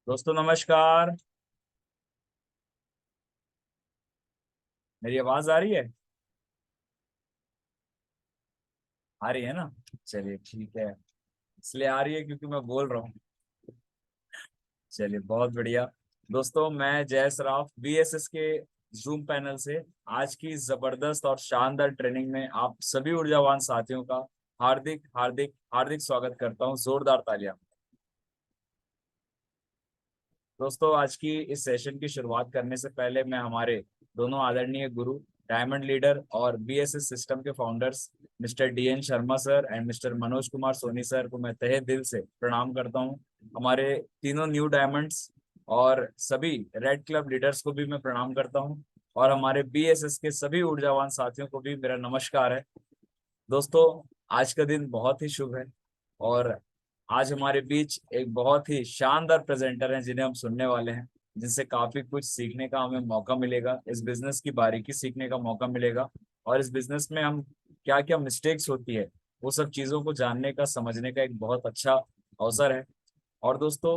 दोस्तों नमस्कार। मेरी आवाज आ रही है? आ रही है ना? चलिए ठीक है। इसलिए आ रही है क्योंकि मैं बोल रहा हूँ। चलिए बहुत बढ़िया। दोस्तों मैं जय सराफ बीएसएस के जूम पैनल से आज की जबरदस्त और शानदार ट्रेनिंग में आप सभी ऊर्जावान साथियों का हार्दिक हार्दिक हार्दिक स्वागत करता हूँ। जोरदार तालियां। दोस्तों आज की इस सेशन की शुरुआत करने से पहले मैं हमारे दोनों आदरणीय गुरु डायमंड लीडर और बीएसएस सिस्टम के founders mister DN Sharma sir and mister Manoj Kumar Soni sir को मैं तहे दिल से प्रणाम करता हूं। हमारे तीनों न्यू डायमंड्स और सभी रेड क्लब लीडर्स को भी मैं प्रणाम करता हूं। और हमारे बीएसएस के सभी ऊर्जावान साथियों को भी मेरा नमस्कार है। दोस्तों आज का दिन बहुत ही शुभ है और आज हमारे बीच एक बहुत ही शानदार प्रेजेंटर हैं जिन्हें हम सुनने वाले हैं, जिनसे काफी कुछ सीखने का हमें मौका मिलेगा, इस बिजनेस की बारीकी सीखने का मौका मिलेगा और इस बिजनेस में हम क्या क्या मिस्टेक्स होती है वो सब चीजों को जानने का समझने का एक बहुत अच्छा अवसर है। और दोस्तों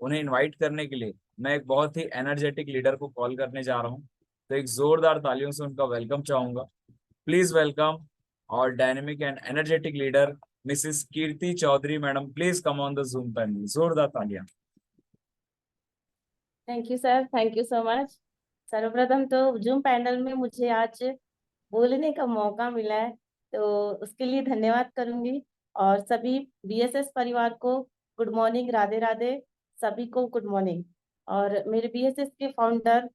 उन्हें इनवाइट करने के लिए मैं एक बहुत ही एनर्जेटिक लीडर को कॉल करने जा रहा हूँ। तो एक जोरदार तालियों से उनका वेलकम चाहूंगा। प्लीज वेलकम और dynamic and energetic leader Mrs Kirti Chaudhary madam. Please come on the Zoom panel. जोरदार तालियां। Thank you sir, thank you so much. सर्वप्रथम तो जूम पैनल में मुझे आज बोलने का मौका मिला है, तो उसके लिए धन्यवाद करूंगी। और सभी बीएसएस परिवार को गुड मॉर्निंग, राधे राधे। सभी को गुड मॉर्निंग। और मेरे बीएसएस के फाउंडर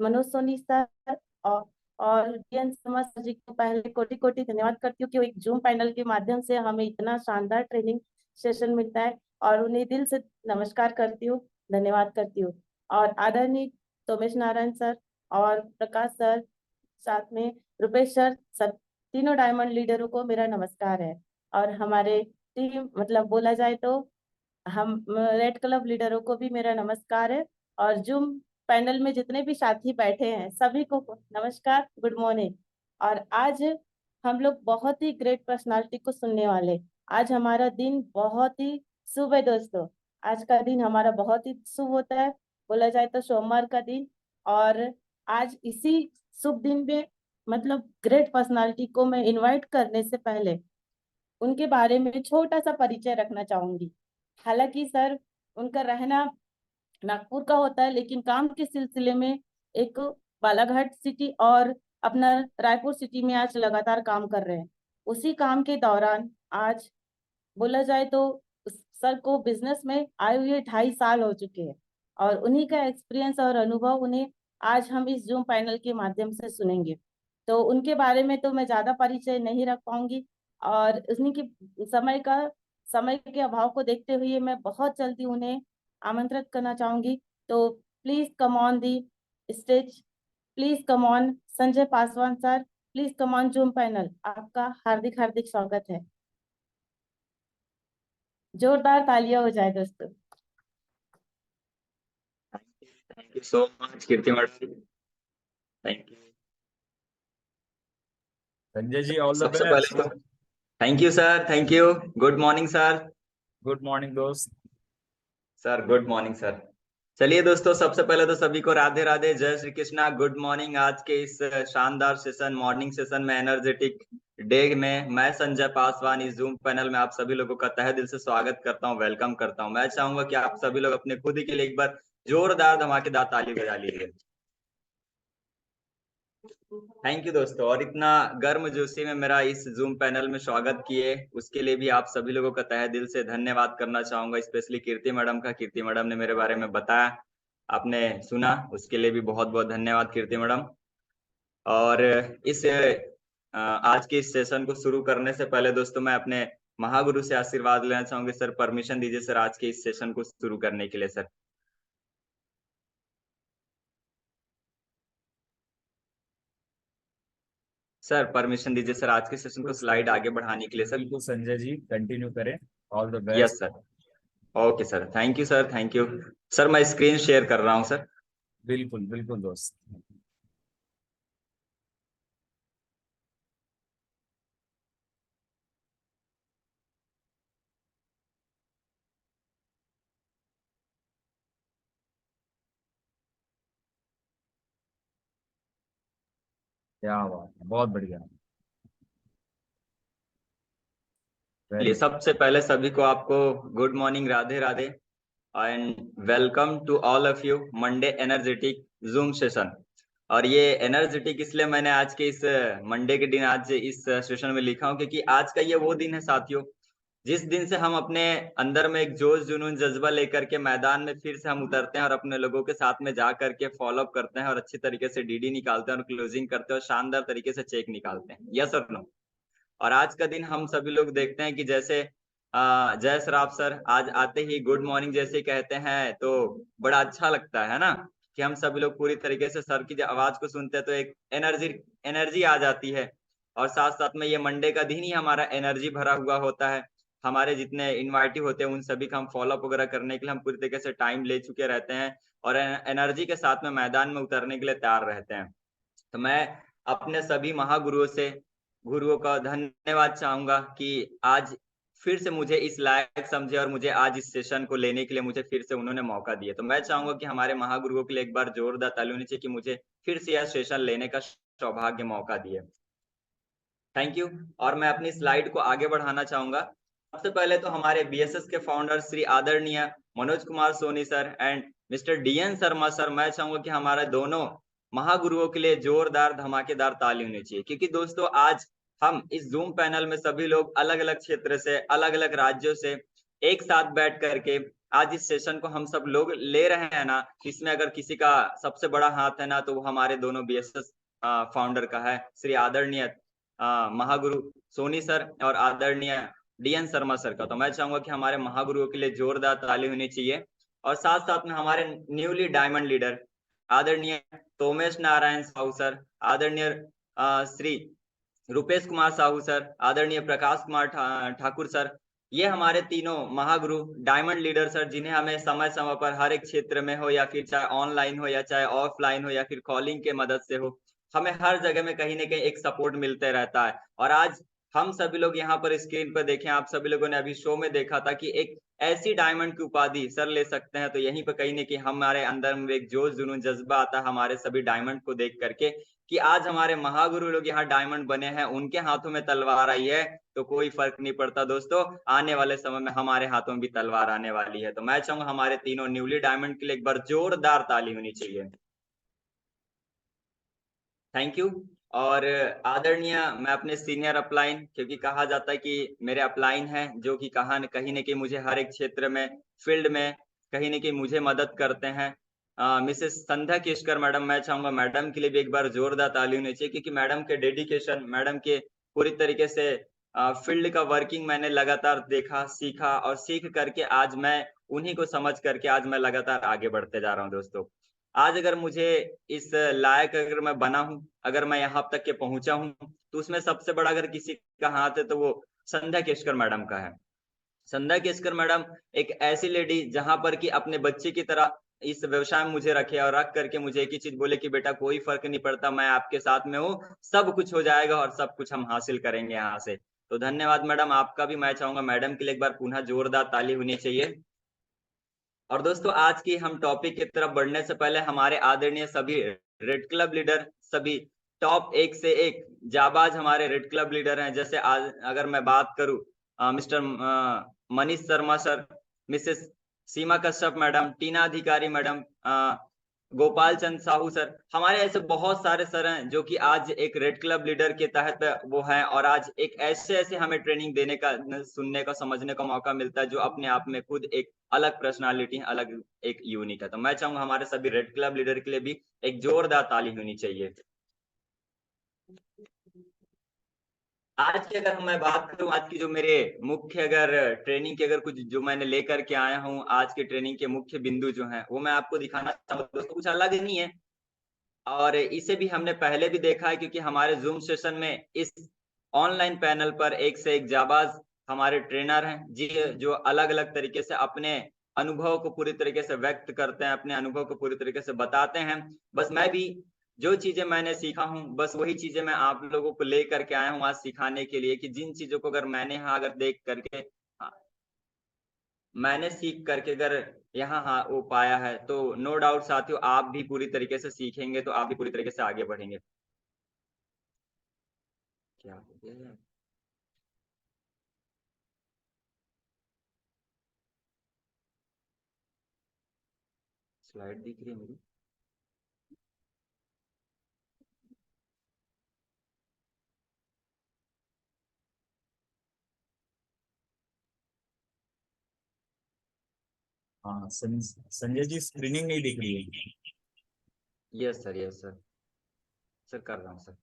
मनोज सोनी सर और और डीएन शर्मा सर जी को पहले कोटि कोटि धन्यवाद करती हूँ कि वो एक जूम पैनल के माध्यम से हमें इतना शानदार ट्रेनिंग सेशन मिलता है। और उन्हें दिल से नमस्कार करती हूँ, धन्यवाद करती हूँ। और आदरणीय सोमेश नारायण सर और प्रकाश सर, साथ में रुपेश सर, सब तीनों डायमंड लीडरों को मेरा नमस्कार है। और हमारे टीम मतलब बोला जाए तो हम रेड क्लब लीडरों को भी मेरा नमस्कार है। और जूम पैनल में जितने भी साथी बैठे हैं सभी को नमस्कार, गुड मॉर्निंग। और आज हम लोग बहुत ही ग्रेट पर्सनालिटी को सुनने वाले। आज हमारा दिन बहुत ही शुभ है दोस्तों। आज का दिन हमारा बहुत ही शुभ होता है, बोला जाए तो सोमवार का दिन। और आज इसी शुभ दिन में मतलब ग्रेट पर्सनालिटी को मैं इनवाइट करने से पहले उनके बारे में छोटा सा परिचय रखना चाहूंगी। हालांकि सर उनका रहना नागपुर का होता है, लेकिन काम के सिलसिले में एक बालाघाट सिटी और अपना रायपुर सिटी में आज लगातार काम कर रहे हैं। उसी काम के दौरान आज बोला जाए तो सर को बिजनेस में आए हुए 2.5 साल हो चुके हैं। और उन्हीं का एक्सपीरियंस और अनुभव उन्हें आज हम इस जूम पैनल के माध्यम से सुनेंगे। तो उनके बारे में तो मैं ज्यादा परिचय नहीं रख पाऊंगी। और उन्हीं की समय के अभाव को देखते हुए मैं बहुत जल्दी उन्हें आमंत्रित करना चाहूंगी। तो please come on the stage, please come on Sanjay Paswan sir, please come on zoom panel. आपका हार्दिक हार्दिक स्वागत है। जोरदार तालियां हो जाए दोस्तों। Thank you so much Kirti madam. Thank you. Sanjay ji all the सबसे पहले बेस्ट। तो thank you sir, thank you. Good morning sir. Good morning दोस्त। Sir good morning sir. चलिए दोस्तों, सबसे पहले तो सभी को राधे राधे, जय श्री कृष्णा, गुड मॉर्निंग। आज के इस शानदार सेशन, मॉर्निंग सेशन में, एनर्जेटिक डे में मैं संजय पासवान इस जूम पैनल में आप सभी लोगों का तहे दिल से स्वागत करता हूं, वेलकम करता हूं। मैं चाहूंगा कि आप सभी लोग अपने खुद ही के लिए एक बार जोरदार धमाकेदार ताली बजा लीजिए। थैंक यू दोस्तों। और इतना गर्म जोशी में मेरा इस जूम पैनल में स्वागत किए उसके लिए भी आप सभी लोगों का तहे दिल से धन्यवाद करना चाहूंगा। स्पेशली कीर्ति मैडम का, कीर्ति मैडम ने मेरे बारे में बताया, आपने सुना, उसके लिए भी बहुत बहुत धन्यवाद कीर्ति मैडम। और इस आज के इस सेशन को शुरू करने से पहले दोस्तों मैं अपने महागुरु से आशीर्वाद लेना चाहूंगी। सर परमिशन दीजिए सर आज के इस सेशन को शुरू करने के लिए सर। सर परमिशन दीजिए सर आज के सेशन को स्लाइड आगे बढ़ाने के लिए सर। बिल्कुल संजय जी कंटिन्यू करें। All the yes best. Sir. Okay sir, thank you sir, thank you. Sir मैं स्क्रीन शेयर कर रहा हूँ सर। बिल्कुल बिल्कुल दोस्त। क्या बात है, बहुत बढ़िया। चलिए, वेरी सबसे पहले सभी को आपको good morning, Radhe Radhe, and welcome to all of you Monday energetic Zoom session. और ये एनर्जेटिक इसलिए मैंने आज के इस मंडे के दिन आज इस सेशन में लिखा हूँ क्योंकि आज का ये वो दिन है साथियों, जिस दिन से हम अपने अंदर में एक जोश जुनून जज्बा लेकर के मैदान में फिर से हम उतरते हैं और अपने लोगों के साथ में जा करके फॉलो अप करते हैं और अच्छी तरीके से डीडी निकालते हैं और क्लोजिंग करते हैं और शानदार तरीके से चेक निकालते हैं। यस और नो? और आज का दिन हम सभी लोग देखते हैं कि जैसे जय श्राप सर आज आते ही गुड मॉर्निंग जैसे कहते हैं तो बड़ा अच्छा लगता है ना, कि हम सभी लोग पूरी तरीके से सर की आवाज को सुनते हैं तो एक एनर्जी एनर्जी आ जाती है। और साथ साथ में ये मंडे का दिन ही हमारा एनर्जी भरा हुआ होता है। हमारे जितने इन्वाइटिव होते हैं उन सभी का हम फॉलो अप वगैरह करने के लिए हम पूरी तरीके से टाइम ले चुके रहते हैं और एनर्जी के साथ में मैदान में उतरने के लिए तैयार रहते हैं। तो मैं अपने सभी महागुरुओं से गुरुओं का धन्यवाद चाहूंगा कि आज फिर से मुझे इस लायक समझे और मुझे आज इस सेशन को लेने के लिए मुझे फिर से उन्होंने मौका दिया। तो मैं चाहूंगा कि हमारे महागुरुओं के लिए एक बार जोरदार ताली होनी चाहिए कि मुझे फिर से यह सेशन लेने का सौभाग्य मौका दिए। Thank you. और मैं अपनी स्लाइड को आगे बढ़ाना चाहूंगा। सबसे पहले तो हमारे बीएसएस के फाउंडर श्री आदरणीय Manoj Kumar Soni sir and mister DN Sharma sir, मैं चाहूंगा कि हमारे दोनों महागुरुओं के लिए जोरदार धमाकेदार ताली होनी चाहिए क्योंकि दोस्तों आज हम इस जूम पैनल में सभी लोग अलग अलग क्षेत्र से अलग अलग राज्यों से एक साथ बैठ करके आज इस सेशन को हम सब लोग ले रहे हैं ना, इसमें अगर किसी का सबसे बड़ा हाथ है ना तो वो हमारे दोनों बीएसएस फाउंडर का है, श्री आदरणीय महागुरु सोनी सर और आदरणीय डीएन शर्मा सर का। तो मैं चाहूंगा कि हमारे महागुरुओं के लिए जोरदार ताली होनी चाहिए। और साथ साथ में हमारे न्यूली डायमंड लीडर आदरणीय तोमेश नारायण साहू सर, आदरणीय श्री रुपेश कुमार साहू सर, आदरणीय प्रकाश कुमार ठाकुर सर, ये हमारे तीनों महागुरु डायमंड लीडर सर, जिन्हें हमें समय समय पर हर एक क्षेत्र में हो या फिर चाहे ऑनलाइन हो या चाहे ऑफलाइन हो या फिर कॉलिंग के मदद से हो, हमें हर जगह में कहीं ना कहीं एक सपोर्ट मिलते रहता है। और आज हम सभी लोग यहाँ पर स्क्रीन पर देखें, आप सभी लोगों ने अभी शो में देखा था कि एक ऐसी डायमंड की उपाधि सर ले सकते हैं, तो यहीं पर कहीं ना कहीं हमारे अंदर में एक जोश जुनून जज्बा आता है हमारे सभी डायमंड को देख करके कि आज हमारे महागुरु लोग यहाँ डायमंड बने हैं, उनके हाथों में तलवार आई है तो कोई फर्क नहीं पड़ता दोस्तों, आने वाले समय में हमारे हाथों में भी तलवार आने वाली है। तो मैं चाहूंगा हमारे तीनों न्यूली डायमंड के लिए एक बार जोरदार ताली होनी चाहिए। Thank you. और आदरणीय मैं अपने सीनियर अपलाइन, क्योंकि कहा जाता है कि मेरे अपलाइन हैं जो कि कहीं न कहीं मुझे हर एक क्षेत्र में फील्ड में कहीं न कहीं मुझे मदद करते हैं, मिसेस संध्या केशकर मैडम, मैं चाहूंगा मैडम के लिए भी एक बार जोरदार ताली होनी चाहिए क्योंकि मैडम के डेडिकेशन, मैडम के पूरी तरीके से फील्ड का वर्किंग मैंने लगातार देखा, सीखा और सीख करके आज मैं उन्हीं को समझ करके आज मैं लगातार आगे बढ़ते जा रहा हूँ दोस्तों। आज अगर मुझे इस लायक अगर मैं बना हूँ, अगर मैं यहाँ तक के पहुंचा हूँ, तो उसमें सबसे बड़ा अगर किसी का हाथ है तो वो संध्या केशकर मैडम का है। संध्या केशकर मैडम एक ऐसी लेडी जहां पर कि अपने बच्चे की तरह इस व्यवसाय में मुझे रखे और रख करके मुझे एक ही चीज बोले कि बेटा कोई फर्क नहीं पड़ता, मैं आपके साथ में हूँ, सब कुछ हो जाएगा और सब कुछ हम हासिल करेंगे यहाँ से। तो धन्यवाद मैडम, आपका भी मैं चाहूंगा मैडम के लिए एक बार पुनः जोरदार ताली होनी चाहिए। और दोस्तों आज की हम टॉपिक की तरफ बढ़ने से पहले हमारे आदरणीय सभी रेड क्लब लीडर, सभी टॉप एक से एक जाबाज हमारे रेड क्लब लीडर हैं, जैसे आज अगर मैं बात करूं mister Manish Sharma sir, Mrs Seema Kashyap madam, Tina Adhikari madam, Gopal Chand Sahu sir, हमारे ऐसे बहुत सारे सर हैं जो कि आज एक रेड क्लब लीडर के तहत वो हैं और आज एक ऐसे ऐसे हमें ट्रेनिंग देने का, सुनने का, समझने का मौका मिलता है जो अपने आप में खुद एक अलग पर्सनालिटी है, अलग एक यूनिक है। तो मैं चाहूंगा हमारे सभी रेड क्लब लीडर के लिए भी एक जोरदार ताली होनी चाहिए। आज की अगर मैं बात करूं, आज की जो मेरे मुख्य अगर ट्रेनिंग के अगर कुछ जो मैंने लेकर के आया हूं, आज के ट्रेनिंग के मुख्य बिंदु जो हैं वो मैं आपको दिखाना चाहूंगा दोस्तों, कुछ अलग नहीं है और इसे भी हमने पहले भी देखा है क्योंकि हमारे जूम सेशन में इस ऑनलाइन पैनल पर एक से एक जाबाज हमारे ट्रेनर हैं जी, जो अलग अलग तरीके से अपने अनुभव को पूरी तरीके से व्यक्त करते हैं, अपने अनुभव को पूरी तरीके से बताते हैं। बस मैं भी जो चीजें मैंने सीखा हूँ बस वही चीजें मैं आप लोगों को ले करके आया हूँ आज सिखाने के लिए, कि जिन चीजों को अगर मैंने यहाँ अगर देख करके मैंने सीख करके अगर यहाँ हाँ वो पाया है तो नो डाउट साथियों आप भी पूरी तरीके से सीखेंगे तो आप भी पूरी तरीके से आगे बढ़ेंगे। क्या हो गया? स्लाइड दिख रही है मेरी? हाँ संजय जी, स्क्रीनिंग नहीं दिख रही है। Yes sir, yes sir. Sir कर रहा हूँ सर।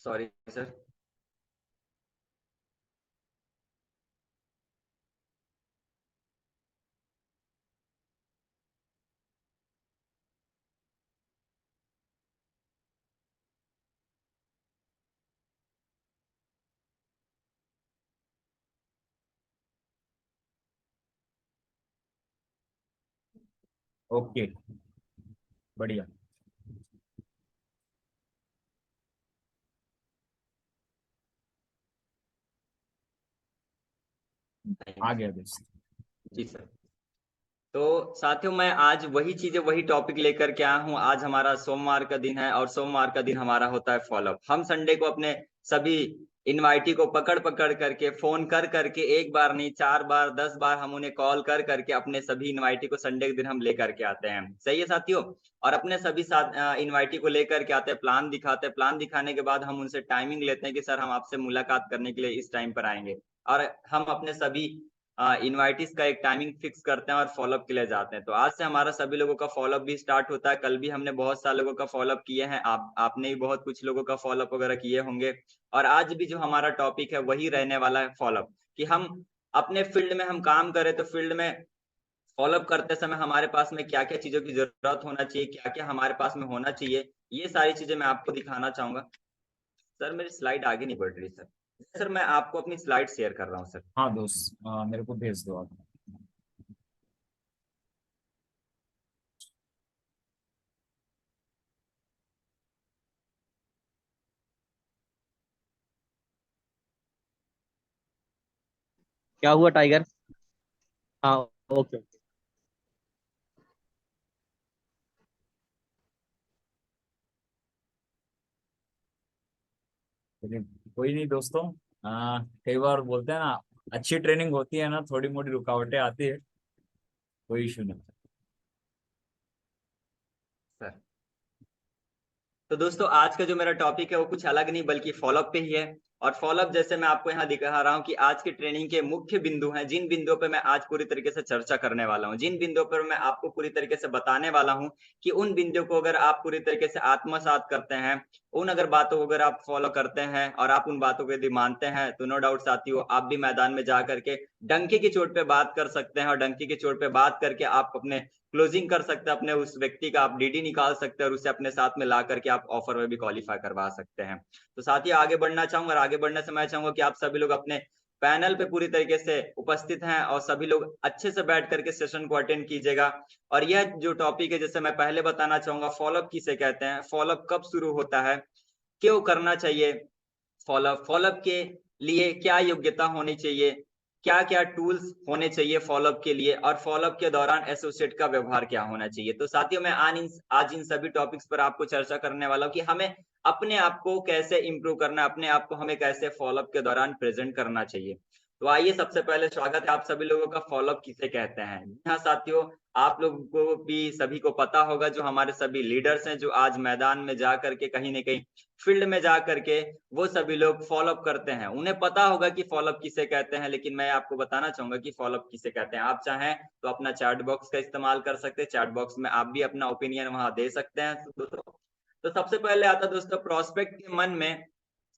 Sorry sir. ओके, बढ़िया। आ गया दोस्त। जी सर। तो साथियों, मैं आज वही चीजें, वही टॉपिक लेकर के आया हूँ। आज हमारा सोमवार का दिन है और सोमवार का दिन हमारा होता है फॉलोअप। हम संडे को अपने सभी इनवाइटी को पकड़ पकड़ करके, फोन कर करके, एक बार नहीं 4 बार 10 बार हम उन्हें कॉल कर करके अपने सभी इनवाइटी को संडे के दिन हम लेकर के आते हैं। सही है साथियों? और अपने सभी साथ इनवाइटी को लेकर के आते हैं, प्लान दिखाते हैं। प्लान दिखाने के बाद हम उनसे टाइमिंग लेते हैं कि सर हम आपसे मुलाकात करने के लिए इस टाइम पर आएंगे। और हम अपने सभी इनवाइटीज का एक टाइमिंग फिक्स करते हैं और फॉलोअप के लिए जाते हैं। तो आज से हमारा सभी लोगों का फॉलोअप भी स्टार्ट होता है। कल भी हमने बहुत सारे लोगों का फॉलोअप किए हैं। आपने भी बहुत कुछ लोगों का फॉलोअप वगैरह किए होंगे। और आज भी जो हमारा टॉपिक है वही रहने वाला है, फॉलोअप। कि हम अपने फील्ड में हम काम करें तो फील्ड में फॉलोअप करते समय हमारे पास में क्या क्या चीजों की जरूरत होना चाहिए, क्या क्या हमारे पास में होना चाहिए, ये सारी चीजें मैं आपको दिखाना चाहूंगा। सर मेरी स्लाइड आगे नहीं बढ़ रही सर। सर मैं आपको अपनी स्लाइड शेयर कर रहा हूँ सर। हाँ दोस्त, मेरे को भेज दो आप। क्या हुआ टाइगर? हाँ, ओके। लेकिन कोई नहीं दोस्तों, कई बार बोलते हैं ना, अच्छी ट्रेनिंग होती है ना, थोड़ी मोटी रुकावटें आती है, कोई इशू नहीं। सर तो दोस्तों, आज का जो मेरा टॉपिक है वो कुछ अलग नहीं बल्कि फॉलोअप पे ही है। और फॉलोअप जैसे मैं आपको यहाँ दिखा रहा हूँ कि आज की ट्रेनिंग के मुख्य बिंदु हैं, जिन बिंदुओं पे मैं आज पूरी तरीके से चर्चा करने वाला हूँ, जिन बिंदुओं पर मैं आपको पूरी तरीके से बताने वाला हूँ कि उन बिंदुओं को अगर आप पूरी तरीके से आत्मसात करते हैं, उन अगर बातों को अगर आप फॉलो करते हैं और आप उन बातों को यदि मानते हैं, तो नो डाउट साथियों, आप भी मैदान में जा करके डंके की चोट पे बात कर सकते हैं। और डंके की चोट पे बात करके आप अपने क्लोजिंग कर सकते हैं, अपने उस व्यक्ति का आप डीडी निकाल सकते हैं और उसे अपने साथ में ला करके आप ऑफर में भी क्वालिफाई करवा सकते हैं। तो साथ ही आगे बढ़ना चाहूंगा, और आगे बढ़ने से मैं चाहूंगा कि आप सभी लोग अपने पैनल पे पूरी तरीके से उपस्थित हैं और सभी लोग अच्छे से बैठ करके सेशन को अटेंड कीजिएगा। और यह जो टॉपिक है, जैसे मैं पहले बताना चाहूंगा, फॉलोअप किसे कहते हैं, फॉलोअप कब शुरू होता है, क्यों करना चाहिए फॉलोअप, फॉलोअप के लिए क्या योग्यता होनी चाहिए, क्या क्या टूल्स होने चाहिए फॉलोअप के लिए, और फॉलोअप के दौरान एसोसिएट का व्यवहार क्या होना चाहिए। तो साथियों, मैं आज इन सभी टॉपिक्स पर आपको चर्चा करने वाला हूँ कि हमें अपने आप को कैसे इंप्रूव करना है, अपने आप को हमें कैसे फॉलोअप के दौरान प्रेजेंट करना चाहिए। तो आइए, सबसे पहले स्वागत है आप सभी लोगों का। फॉलोअप किसे कहते हैं? हाँ साथियों, आप लोगों को भी सभी को पता होगा, जो हमारे सभी लीडर्स हैं, जो आज मैदान में जा करके कहीं न कहीं फील्ड में जा करके वो सभी लोग फॉलोअप करते हैं, उन्हें पता होगा कि फॉलोअप किसे कहते हैं। लेकिन मैं आपको बताना चाहूंगा कि फॉलोअप किसे कहते हैं। आप चाहें तो अपना चैट बॉक्स का इस्तेमाल कर सकते हैं, चैट बॉक्स में आप भी अपना ओपिनियन वहां दे सकते हैं दोस्तों। तो सबसे पहले आता दोस्तों, प्रोस्पेक्ट के मन में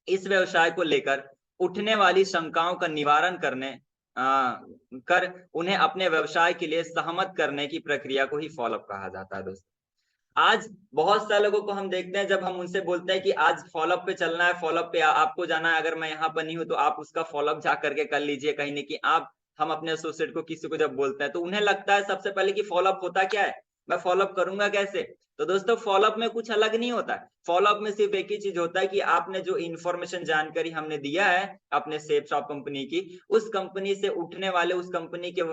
इस व्यवसाय को लेकर उठने वाली शंकाओं का निवारण करने कर उन्हें अपने व्यवसाय के लिए सहमत करने की प्रक्रिया को ही फॉलोअप कहा जाता है दोस्तों। आज बहुत सारे लोगों को हम देखते हैं, जब हम उनसे बोलते हैं कि आज फॉलोअप पे चलना है, फॉलोअप पे आपको जाना है, अगर मैं यहाँ पर नहीं हूँ तो आप उसका फॉलोअप जा करके कर लीजिए कहीं नहीं, कि आप हम अपने एसोसिएट को किसी को जब बोलते हैं तो उन्हें लगता है सबसे पहले कि फॉलोअप होता क्या है, मैं फॉलोअप करूंगा कैसे। तो दोस्तों, फॉलोअप में कुछ अलग नहीं होता है। फॉलोअप में सिर्फ एक ही चीज होता है कि आपने जो इन्फॉर्मेशन जानकारी हमने दिया है अपने सेफ शॉप कंपनी की, उस कंपनी से उठने वाले, उस कंपनी के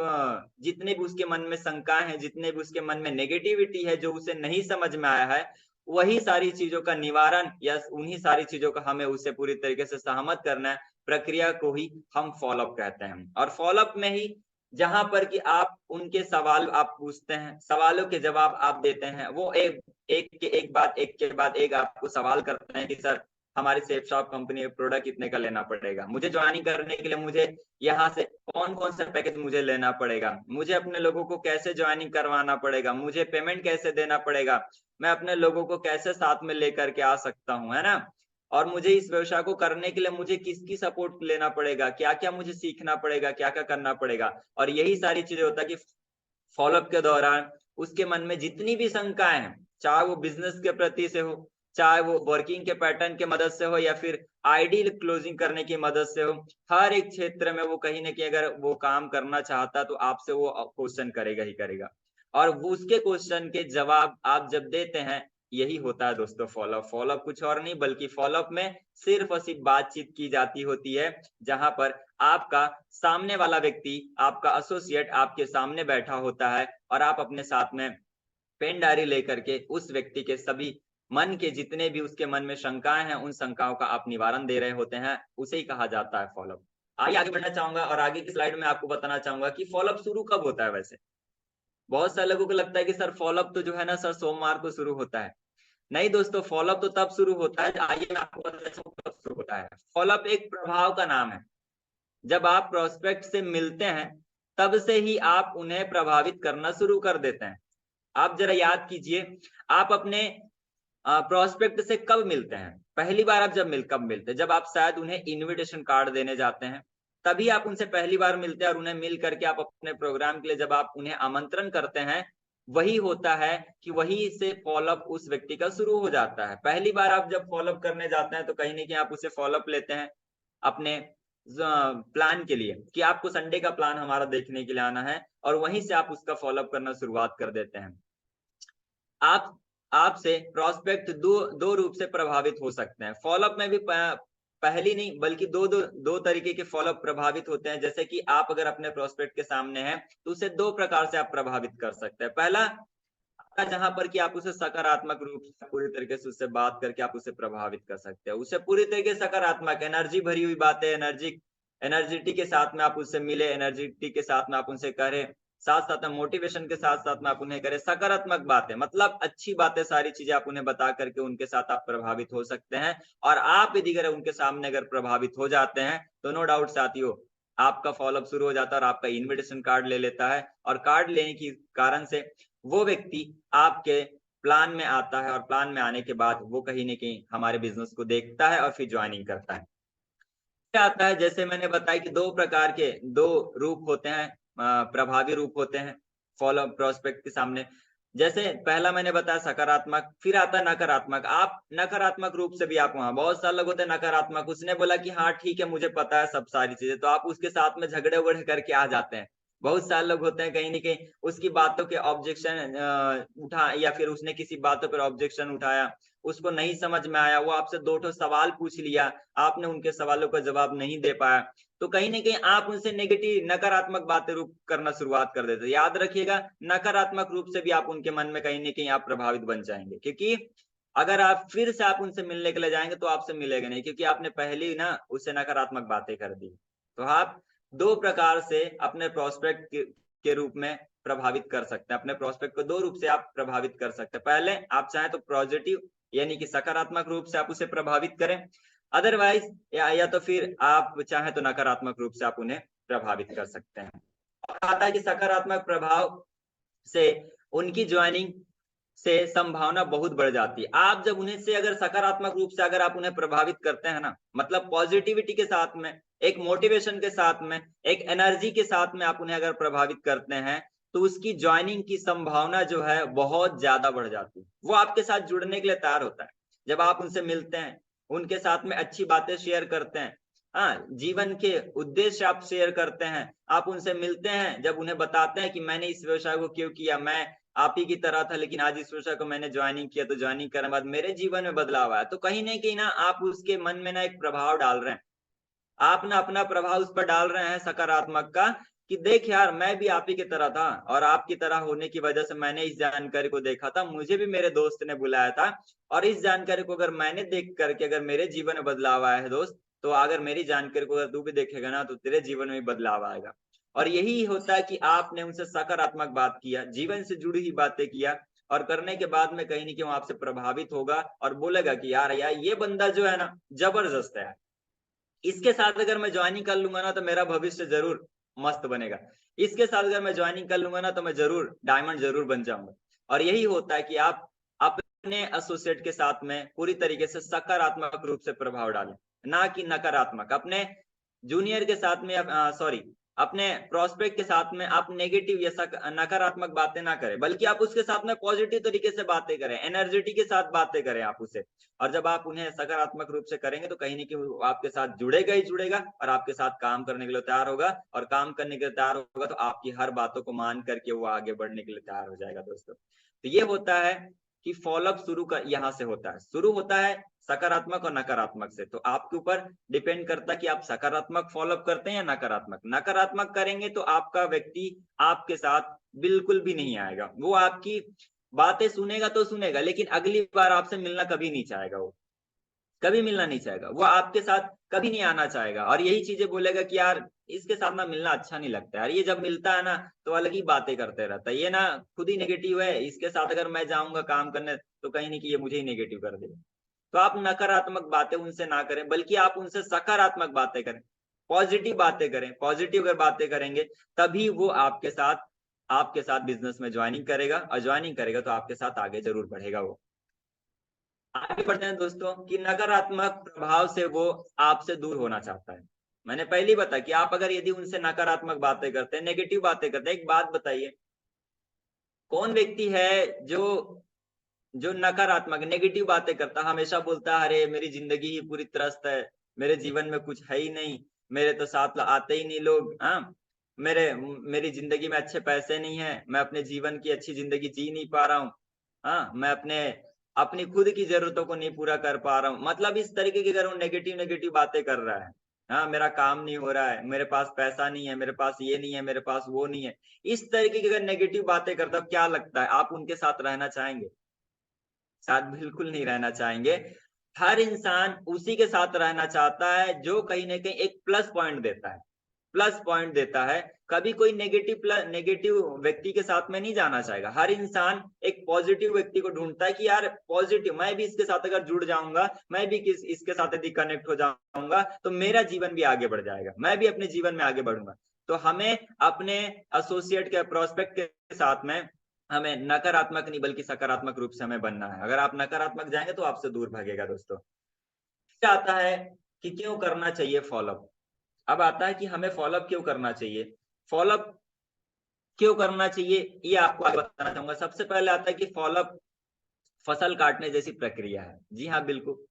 जितने भी उसके मन में शंकाएं हैं, जितने भी उसके मन में नेगेटिविटी है, जो उसे नहीं समझ में आया है, वही सारी चीजों का निवारण या उन्हीं सारी चीजों का हमें उससे पूरी तरीके से सहमत करना है। प्रक्रिया को ही हम फॉलोअप कहते हैं। और फॉलोअप में ही जहां पर कि आप उनके सवाल आप पूछते हैं, सवालों के जवाब आप देते हैं, वो एक के बाद एक आपको सवाल करते हैं कि सर हमारी सेफ शॉप कंपनी प्रोडक्ट कितने का लेना पड़ेगा, मुझे ज्वाइनिंग करने के लिए मुझे यहाँ से कौन कौन सा पैकेज मुझे लेना पड़ेगा, मुझे अपने लोगों को कैसे ज्वाइनिंग करवाना पड़ेगा, मुझे पेमेंट कैसे देना पड़ेगा, मैं अपने लोगों को कैसे साथ में लेकर के आ सकता हूँ, है ना। और मुझे इस व्यवसाय को करने के लिए मुझे किसकी सपोर्ट लेना पड़ेगा, क्या क्या मुझे सीखना पड़ेगा, क्या क्या करना पड़ेगा। और यही सारी चीजें होता है कि फॉलोअप के दौरान उसके मन में जितनी भी शंकाएं हैं, चाहे वो बिजनेस के प्रति से हो, चाहे वो वर्किंग के पैटर्न के मदद से हो, या फिर आइडियल क्लोजिंग करने की मदद से हो, हर एक क्षेत्र में वो कहीं ना कहीं अगर वो काम करना चाहता तो आपसे वो क्वेश्चन करेगा ही करेगा। और वो उसके क्वेश्चन के जवाब आप जब देते हैं, यही होता है दोस्तों फॉलोअप। फॉलोअप कुछ और नहीं बल्कि फॉलोअप में सिर्फ और सिर्फ बातचीत की जाती होती है, जहां पर आपका सामने वाला व्यक्ति, आपका एसोसिएट आपके सामने बैठा होता है और आप अपने साथ में पेन डायरी लेकर के उस व्यक्ति के सभी मन के जितने भी उसके मन में शंकाएं हैं, उन शंकाओं का आप निवारण दे रहे होते हैं, उसे ही कहा जाता है फॉलोअप। आगे बढ़ना चाहूंगा और आगे की स्लाइड में आपको बताना चाहूंगा कि फॉलोअप शुरू कब होता है। वैसे बहुत सारे लोगों को लगता है कि सर फॉलोअप तो जो है ना सर सोमवार को शुरू होता है। नहीं दोस्तों, फॉलोअप तो तब शुरू होता है, आइए मैं आपको बताता हूं कब शुरू होता है। फॉलोअप एक प्रभाव का नाम है। जब आप प्रोस्पेक्ट से मिलते हैं तब से ही आप उन्हें प्रभावित करना शुरू कर देते हैं। आप जरा याद कीजिए, आप अपने प्रोस्पेक्ट से कब मिलते हैं? पहली बार आप कब मिलते हैं? जब आप शायद उन्हें इनविटेशन कार्ड देने जाते हैं, तभी आप उनसे पहली बार मिलते हैं। और उन्हें मिल करके आप अपने प्रोग्राम के लिए जब आप उन्हें आमंत्रण करते हैं, वही होता है कि वही से फॉलोअप उस व्यक्ति का शुरू हो जाता है। पहली बार आप जब फॉलोअप करने जाते हैं तो कहीं ना कहीं आप उसे फॉलोअप लेते हैं अपने प्लान के लिए कि आपको संडे का प्लान हमारा देखने के लिए आना है, और वहीं से आप उसका फॉलोअप करना शुरुआत कर देते हैं। आप आपसे प्रोस्पेक्ट दो रूप से प्रभावित हो सकते हैं। फॉलोअप में भी पहली नहीं बल्कि दो तरीके के फॉलोअप प्रभावित होते हैं। जैसे कि आप अगर अपने प्रोस्पेक्ट के सामने हैं तो उसे दो प्रकार से आप प्रभावित कर सकते हैं। पहला, जहां पर कि आप उसे सकारात्मक रूप से पूरी तरीके से उससे बात करके आप उसे प्रभावित कर सकते हैं। उसे पूरी तरीके से सकारात्मक एनर्जी भरी हुई बातें, एनर्जिटी के साथ में आप उससे मिले, एनर्जिटी के साथ में आप उनसे करें, साथ साथ में मोटिवेशन के साथ साथ में आप उन्हें करें, सकारात्मक बातें मतलब अच्छी बातें, सारी चीजें आप उन्हें बता करके उनके साथ आप प्रभावित हो सकते हैं। और आप यदि अगर उनके सामने अगर प्रभावित हो जाते हैं तो नो डाउट साथियों, आपका फॉलोअप शुरू हो जाता है और आपका इनविटेशन कार्ड ले लेता है। और कार्ड लेने के कारण से वो व्यक्ति आपके प्लान में आता है, और प्लान में आने के बाद वो कहीं ना कहीं हमारे बिजनेस को देखता है और फिर ज्वाइनिंग करता है। आता है, जैसे मैंने बताया कि दो प्रकार के दो रूप होते हैं, प्रभावी रूप होते हैं फॉलो प्रोस्पेक्ट के सामने। जैसे पहला मैंने बताया सकारात्मक, फिर आता है नकारात्मक। आप नकारात्मक रूप से भी आप वहां, बहुत सारे लोग होते हैं नकारात्मक, उसने बोला कि हाँ ठीक है मुझे पता है सब सारी चीजें, तो आप उसके साथ में झगड़े उगड़े करके आ जाते हैं। बहुत सारे लोग होते हैं कहीं ना कहीं उसकी बातों के ऑब्जेक्शन उठा, या फिर उसने किसी बातों पर ऑब्जेक्शन उठाया, उसको नहीं समझ में आया, वो आपसे दो ठो सवाल पूछ लिया, आपने उनके सवालों का जवाब नहीं दे पाया, तो कहीं ना कहीं आप उनसे नेगेटिव नकारात्मक बातें रूप करना शुरुआत कर देते। याद रखिएगा, नकारात्मक रूप से भी आप उनके मन में कहीं ना कहीं आप प्रभावित बन जाएंगे, क्योंकि अगर आप फिर से आप उनसे मिलने के लिए जाएंगे तो आपसे मिलेगा नहीं, क्योंकि आपने पहले ही ना उससे नकारात्मक बातें कर दी। तो आप दो प्रकार से अपने प्रोस्पेक्ट के रूप में प्रभावित कर सकते हैं। अपने प्रोस्पेक्ट को दो रूप से आप प्रभावित कर सकते हैं। पहले आप चाहें तो पॉजिटिव यानी कि सकारात्मक रूप से आप उसे प्रभावित करें, अदरवाइज या तो फिर आप चाहें तो नकारात्मक रूप से आप उन्हें प्रभावित कर सकते हैं। और आता है कि सकारात्मक प्रभाव से उनकी ज्वाइनिंग से संभावना बहुत बढ़ जाती है। आप जब उन्हें से अगर सकारात्मक रूप से अगर आप उन्हें प्रभावित करते हैं ना, मतलब पॉजिटिविटी के साथ में, एक मोटिवेशन के साथ में, एक एनर्जी के साथ में आप उन्हें अगर प्रभावित करते हैं, तो उसकी ज्वाइनिंग की संभावना जो है बहुत ज्यादा बढ़ जाती है। वो आपके साथ जुड़ने के लिए तैयार होता है। जब आप उनसे मिलते हैं, उनके साथ में अच्छी बातें शेयर करते हैं, हाँ जीवन के उद्देश्य आप शेयर करते हैं, आप उनसे मिलते हैं, जब उन्हें बताते हैं कि मैंने इस व्यवसाय को क्यों किया, मैं आप ही की तरह था लेकिन आज इस व्यवसाय को मैंने ज्वाइनिंग किया, तो ज्वाइनिंग करने के बाद मेरे जीवन में बदलाव आया, तो कहीं ना कहीं ना आप उसके मन में ना एक प्रभाव डाल रहे हैं, आप ना अपना प्रभाव उस पर डाल रहे हैं सकारात्मक का, कि देख यार, मैं भी आप ही की तरह था और आपकी तरह होने की वजह से मैंने इस जानकारी को देखा था, मुझे भी मेरे दोस्त ने बुलाया था और इस जानकारी को अगर मैंने देख करके अगर मेरे जीवन में बदलाव आया है दोस्त, तो अगर मेरी जानकारी को अगर तू भी देखेगा ना तो तेरे जीवन में बदलाव आएगा। और यही होता है कि आपने उनसे सकारात्मक बात किया, जीवन से जुड़ी हुई बातें किया और करने के बाद में कहीं न कहीं वो आपसे प्रभावित होगा और बोलेगा कि यार ये बंदा जो है ना जबरदस्त है, इसके साथ अगर मैं ज्वाइनिंग कर लूंगा ना तो मेरा भविष्य जरूर मस्त बनेगा, इसके साथ अगर मैं ज्वाइनिंग कर लूंगा ना तो मैं जरूर डायमंड जरूर बन जाऊंगा। और यही होता है कि आप अपने एसोसिएट के साथ में पूरी तरीके से सकारात्मक रूप से प्रभाव डालें, ना कि नकारात्मक। अपने जूनियर के साथ में अपने प्रोस्पेक्ट के साथ में आप नेगेटिव या नकारात्मक बातें ना करें, बल्कि आप उसके साथ में पॉजिटिव तरीके से बातें करें, एनर्जेटी के साथ बातें करें आप उसे। और जब आप उन्हें सकारात्मक रूप से करेंगे तो कहीं न कहीं वो आपके साथ जुड़ेगा ही जुड़ेगा और आपके साथ काम करने के लिए तैयार होगा, और काम करने के लिए तैयार होगा तो आपकी हर बातों को मान करके वो आगे बढ़ने के लिए तैयार हो जाएगा दोस्तों। तो ये होता है कि फॉलोअप शुरू का यहाँ से होता है, शुरू होता है सकारात्मक और नकारात्मक से। तो आपके ऊपर डिपेंड करता है कि आप सकारात्मक फॉलोअप करते हैं या नकारात्मक। नकारात्मक करेंगे तो आपका व्यक्ति आपके साथ बिल्कुल भी नहीं आएगा, वो आपकी बातें सुनेगा तो सुनेगा, लेकिन अगली बार आपसे मिलना कभी नहीं चाहेगा, वो कभी मिलना नहीं चाहेगा, वो आपके साथ कभी नहीं आना चाहेगा और यही चीजें बोलेगा कि यार इसके साथ ना मिलना अच्छा नहीं लगता यार, ये जब मिलता है ना तो अलग ही बातें करते रहता है, ये ना खुद ही नेगेटिव है, इसके साथ अगर मैं जाऊंगा काम करने तो कहीं नहीं कि ये मुझे ही नेगेटिव कर देगा। तो आप नकारात्मक बातें उनसे ना करें, बल्कि आप उनसे सकारात्मक बातें करें, पॉजिटिव बातें करें। पॉजिटिव अगर बातें करेंगे तभी वो आपके साथ बिजनेस में ज्वाइनिंग करेगा, और ज्वाइनिंग करेगा तो आपके साथ आगे जरूर बढ़ेगा। वो आगे बढ़ते हैं दोस्तों कि नकारात्मक प्रभाव से वो आपसे दूर होना चाहता है। मैंने पहले ही बताया कि आप अगर यदि उनसे नकारात्मक बातें करते हैं, नेगेटिव बातें करते हैं, एक बात बताइए, कौन व्यक्ति है जो जो नकारात्मक नेगेटिव बातें करता, हमेशा बोलता है अरे मेरी जिंदगी ही पूरी त्रस्त है, मेरे जीवन में कुछ है ही नहीं, मेरे तो साथ आते ही नहीं लोग, हाँ, मेरी जिंदगी में अच्छे पैसे नहीं है, मैं अपने जीवन की अच्छी जिंदगी जी नहीं पा रहा हूँ, हाँ, मैं अपनी खुद की जरूरतों को नहीं पूरा कर पा रहा हूँ। मतलब इस तरीके की अगर वो नेगेटिव नेगेटिव बातें कर रहा है, हाँ, मेरा काम नहीं हो रहा है, मेरे पास पैसा नहीं है, मेरे पास ये नहीं है, मेरे पास वो नहीं है, इस तरीके की अगर नेगेटिव बातें करता है, क्या लगता है आप उनके साथ रहना चाहेंगे? साथ बिल्कुल नहीं रहना चाहेंगे। हर इंसान उसी के साथ रहना चाहता है जो कहीं न कहीं एक प्लस पॉइंट देता है, प्लस पॉइंट देता है। कभी कोई नेगेटिव व्यक्ति के साथ में नहीं जाना चाहेगा। हर इंसान एक पॉजिटिव व्यक्ति को ढूँढता है कि यार पॉजिटिव, मैं भी इसके साथ अगर जुड़ जाऊँगा, मैं भी इसके साथ यदि कनेक्ट हो जाऊँगा, तो मेरा जीवन भी आगे बढ़ जाएगा, मैं भी अपने जीवन में आगे बढ़ूँगा। तो हमें अपने एसोसिएट के प्रोस्पेक्ट के साथ में हमें नकारात्मक नहीं बल्कि सकारात्मक रूप से हमें बनना है। अगर आप नकारात्मक जाएँगे तो आपसे दूर भागेगा दोस्तों। फिर आता है कि क्यों करना चाहिए फ़ॉलो-अप। अब आता है कि हमें फ़ॉलो-अप क्यों करना चाहिए? फ़ॉलो-अप क्यों करना चाहिए ये आपको आज बताना चाहूँगा। सबसे पहले आता है कि फ़ॉलो-अप फसल काटने जैसी प्रक्रिया है। जी हाँ, बिल्कुल।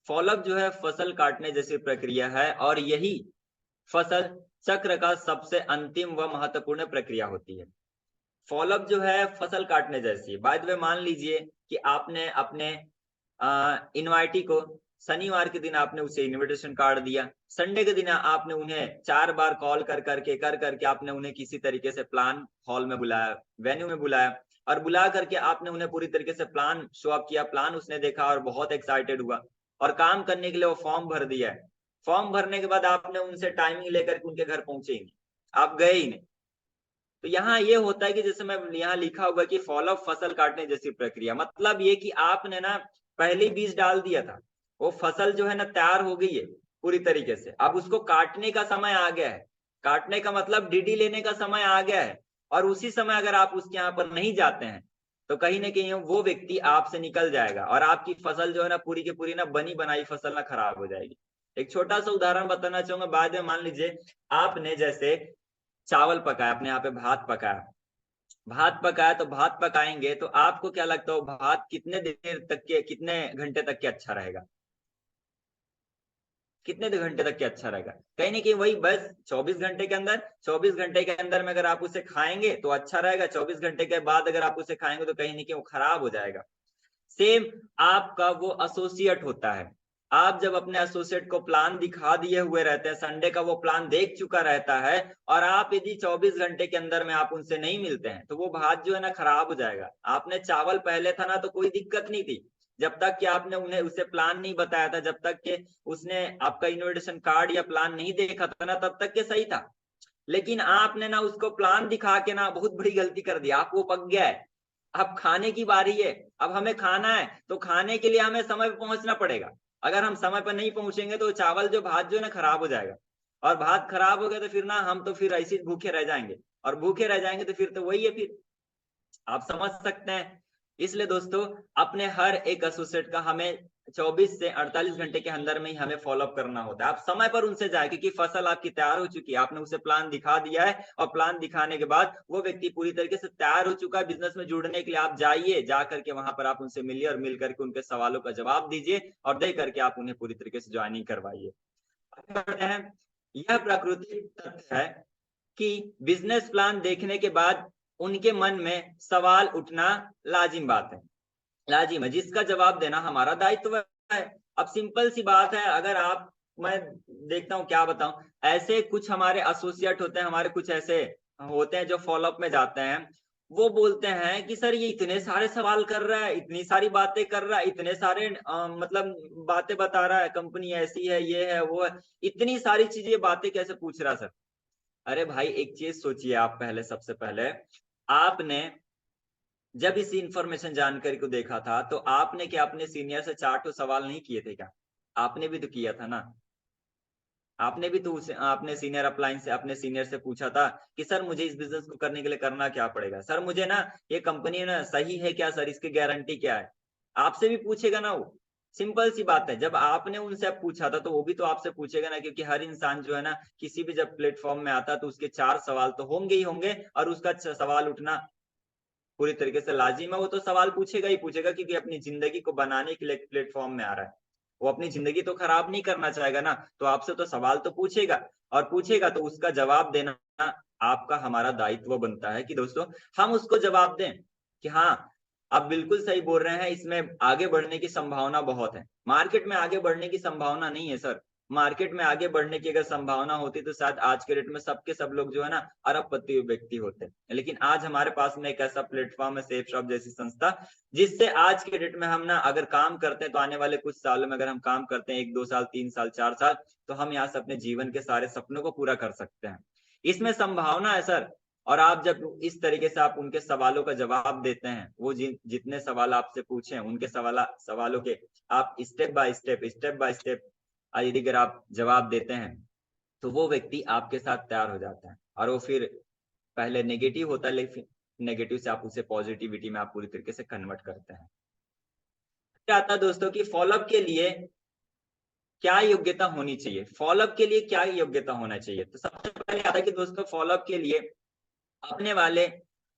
फ़ॉलो-अप जो है फसल काटने जैसी प्रक्रिया है और यही फसल चक्र का सबसे अंतिम व महत्वपूर्ण प्रक्रिया होती है। फॉलोअप जो है फसल काटने जैसी है। बाय द वे मान लीजिए कि आपने अपने इनवाइटी को शनिवार के दिन आपने उसे इनविटेशन कार्ड दिया, संडे के दिन आपने उन्हें 4 बार कॉल कर करके आपने उन्हें किसी तरीके से प्लान हॉल में बुलाया, वेन्यू में बुलाया और बुला करके आपने उन्हें पूरी तरीके से प्लान शो अप किया, प्लान उसने देखा और बहुत एक्साइटेड हुआ और काम करने के लिए वो फॉर्म भर दिया है। फॉर्म भरने के बाद आपने उनसे टाइमिंग लेकर के उनके घर पहुँचे ही नहीं, आप गए ही नहीं। तो यहाँ ये होता है कि जैसे मैं यहाँ लिखा होगा कि फॉलो फसल काटने जैसी प्रक्रिया, मतलब ये कि आपने ना पहले बीज डाल दिया था, वो फसल जो है ना तैयार हो गई है पूरी तरीके से, अब उसको काटने का समय आ गया है। काटने का मतलब डीडी लेने का समय आ गया है और उसी समय अगर आप उसके यहाँ पर नहीं जाते हैं तो कहीं ना कहीं वो व्यक्ति आपसे निकल जाएगा और आपकी फसल जो है ना पूरी की पूरी ना बनी बनाई फसल ना खराब हो जाएगी। एक छोटा सा उदाहरण बताना चाहूंगा। बाद में मान लीजिए आपने जैसे चावल पकाया, अपने यहाँ पे भात पकाया, भात पकाया तो भात पकाएंगे तो आपको क्या लगता है भात कितने देर तक के, कितने घंटे तक के अच्छा रहेगा? कितने घंटे तक के अच्छा रहेगा? कहीं ना कहीं वही बस 24 घंटे के अंदर, 24 घंटे के अंदर में अगर आप उसे खाएंगे तो अच्छा रहेगा, 24 घंटे के बाद अगर आप उसे खाएंगे तो कहीं ना कहीं वो खराब हो जाएगा। सेम आपका वो एसोसिएट होता है, आप जब अपने एसोसिएट को प्लान दिखा दिए हुए रहते हैं, संडे का वो प्लान देख चुका रहता है, और आप यदि 24 घंटे के अंदर में आप उनसे नहीं मिलते हैं, तो वो भात जो है ना खराब हो जाएगा। आपने चावल पहले था ना तो कोई दिक्कत नहीं थी, जब तक कि आपने उन्हें उसे प्लान नहीं बताया था, जब तक कि उसने आपका इन्विटेशन कार्ड या प्लान नहीं देखा था ना, तब तक के सही था। लेकिन आपने ना उसको प्लान दिखा के ना बहुत बड़ी गलती कर दी। आप वो पक गया है, अब खाने की बारी है, अब हमें खाना है, तो खाने के लिए हमें समय पर पहुंचना पड़ेगा। अगर हम समय पर नहीं पहुंचेंगे तो चावल जो भात जो है ना खराब हो जाएगा, और भात खराब हो गया तो फिर ना हम तो फिर ऐसे भूखे रह जाएंगे, और भूखे रह जाएंगे तो फिर तो वही है, फिर आप समझ सकते हैं। इसलिए दोस्तों अपने हर एक एसोसिएट का हमें 24 से 48 घंटे के अंदर में ही हमें फॉलोअप करना होता है। आप समय पर उनसे जाए, क्योंकि फसल आपकी तैयार हो चुकी है, आपने उसे प्लान दिखा दिया है, और प्लान दिखाने के बाद वो व्यक्ति पूरी तरीके से तैयार हो चुका है बिजनेस में जुड़ने के लिए। आप जाइए, जा करके वहां पर आप उनसे मिलिए, और मिल करके उनके सवालों का जवाब दीजिए, और दे करके आप उन्हें पूरी तरीके से ज्वाइनिंग करवाइए। आगे बढ़ते हैं। यह प्राकृतिक तथ्य है कि बिजनेस प्लान देखने के बाद उनके मन में सवाल उठना लाजिम बात है, लाजिम है, जिसका जवाब देना हमारा दायित्व है। अब सिंपल सी बात है, अगर आप, मैं देखता हूँ क्या बताऊं, ऐसे कुछ हमारे एसोसिएट होते हैं, हमारे कुछ ऐसे होते हैं जो फॉलोअप में जाते हैं, वो बोलते हैं कि सर ये इतने सारे सवाल कर रहा है, इतनी सारी बातें कर रहा है, इतने सारे मतलब बातें बता रहा है, कंपनी ऐसी है, ये है, वो है, इतनी सारी चीजें बातें कैसे पूछ रहा है सर। अरे भाई एक चीज सोचिए, आप पहले, सबसे पहले आपने जब इस इंफॉर्मेशन जानकारी को देखा था, तो आपने क्या अपने सीनियर से 4 सवाल नहीं किए थे क्या? आपने भी तो किया था ना। आपने भी तो उसे अपने सीनियर अपलाइन से, अपने सीनियर से पूछा था कि सर मुझे इस बिजनेस को करने के लिए करना क्या पड़ेगा, सर मुझे ना ये कंपनी ना सही है क्या सर, इसकी गारंटी क्या है? आपसे भी पूछेगा ना वो। सिंपल सी बात है, जब आपने उनसे पूछा था तो वो भी तो आपसे पूछेगा ना, क्योंकि हर इंसान जो है ना किसी भी जब प्लेटफॉर्म में आता है तो उसके 4 सवाल तो होंगे ही होंगे, और उसका सवाल उठना पूरी तरीके से लाजिम है। वो तो सवाल पूछेगा ही पूछेगा, क्योंकि अपनी जिंदगी को बनाने के लिए प्लेटफॉर्म में आ रहा है। वो अपनी जिंदगी तो खराब नहीं करना चाहेगा ना, तो आपसे तो सवाल तो पूछेगा, और पूछेगा तो उसका जवाब देना आपका, हमारा दायित्व बनता है कि दोस्तों हम उसको जवाब दें कि हाँ आप बिल्कुल सही बोल रहे हैं, इसमें आगे बढ़ने की संभावना बहुत है। मार्केट में आगे बढ़ने की संभावना नहीं है सर। मार्केट में आगे बढ़ने की अगर संभावना होती तो शायद आज के डेट में सबके सब लोग जो है ना अरबपति व्यक्ति होते। लेकिन आज हमारे पास में एक ऐसा प्लेटफॉर्म है, सेफ शॉप जैसी संस्था, जिससे आज के डेट में हम ना अगर काम करते हैं तो आने वाले कुछ सालों में अगर हम काम करते हैं 1-2 साल, 3 साल, 4 साल, तो हम यहाँ से अपने जीवन के सारे सपनों को पूरा कर सकते हैं। इसमें संभावना है सर। और आप जब इस तरीके से आप उनके सवालों का जवाब देते हैं, वो जितने सवाल आपसे पूछे उनके सवालों के आप स्टेप बाय स्टेप यदि अगर आप जवाब देते हैं, तो वो व्यक्ति आपके साथ तैयार हो जाता है, और वो फिर पहले नेगेटिव होता है, लेकिन नेगेटिव से आप उसे पॉजिटिविटी में आप पूरी तरीके से कन्वर्ट करते हैं। क्या आता है दोस्तों कि फॉलोअप के लिए क्या योग्यता होनी चाहिए, फॉलोअप के लिए क्या योग्यता होना चाहिए? तो सबसे पहले आता है कि दोस्तों फॉलोअप के लिए अपने वाले,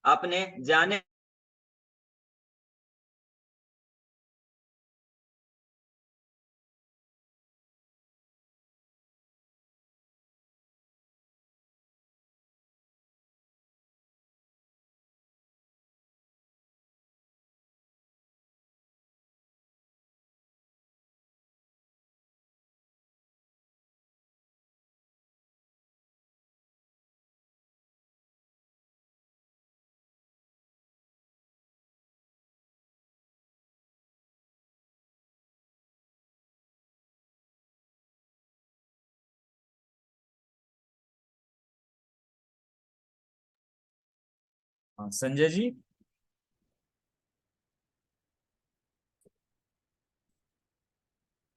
अपने जाने हाँ, संजय जी।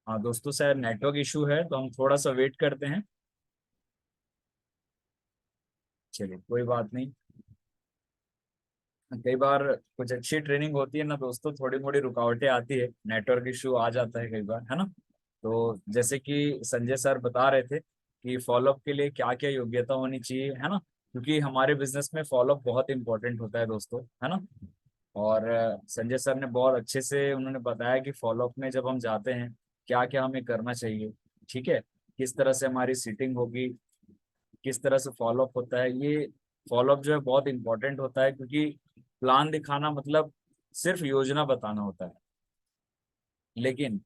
हाँ दोस्तों, शायद नेटवर्क इशू है तो हम थोड़ा सा वेट करते हैं। चलिए कोई बात नहीं। कई बार कुछ अच्छी ट्रेनिंग होती है ना दोस्तों, थोड़ी मोड़ी रुकावटें आती है, नेटवर्क इशू आ जाता है कई बार, है ना। तो जैसे कि संजय सर बता रहे थे कि फॉलोअप के लिए क्या क्या योग्यता होनी चाहिए, है ना, क्योंकि हमारे बिजनेस में फॉलोअप बहुत इंपॉर्टेंट होता है दोस्तों, है ना। और संजय सर ने बहुत अच्छे से उन्होंने बताया कि फॉलोअप में जब हम जाते हैं क्या क्या हमें करना चाहिए, ठीक है, किस तरह से हमारी सीटिंग होगी, किस तरह से फॉलोअप होता है। ये फॉलोअप जो है बहुत इंपॉर्टेंट होता है, क्योंकि प्लान दिखाना मतलब सिर्फ योजना बताना होता है, लेकिन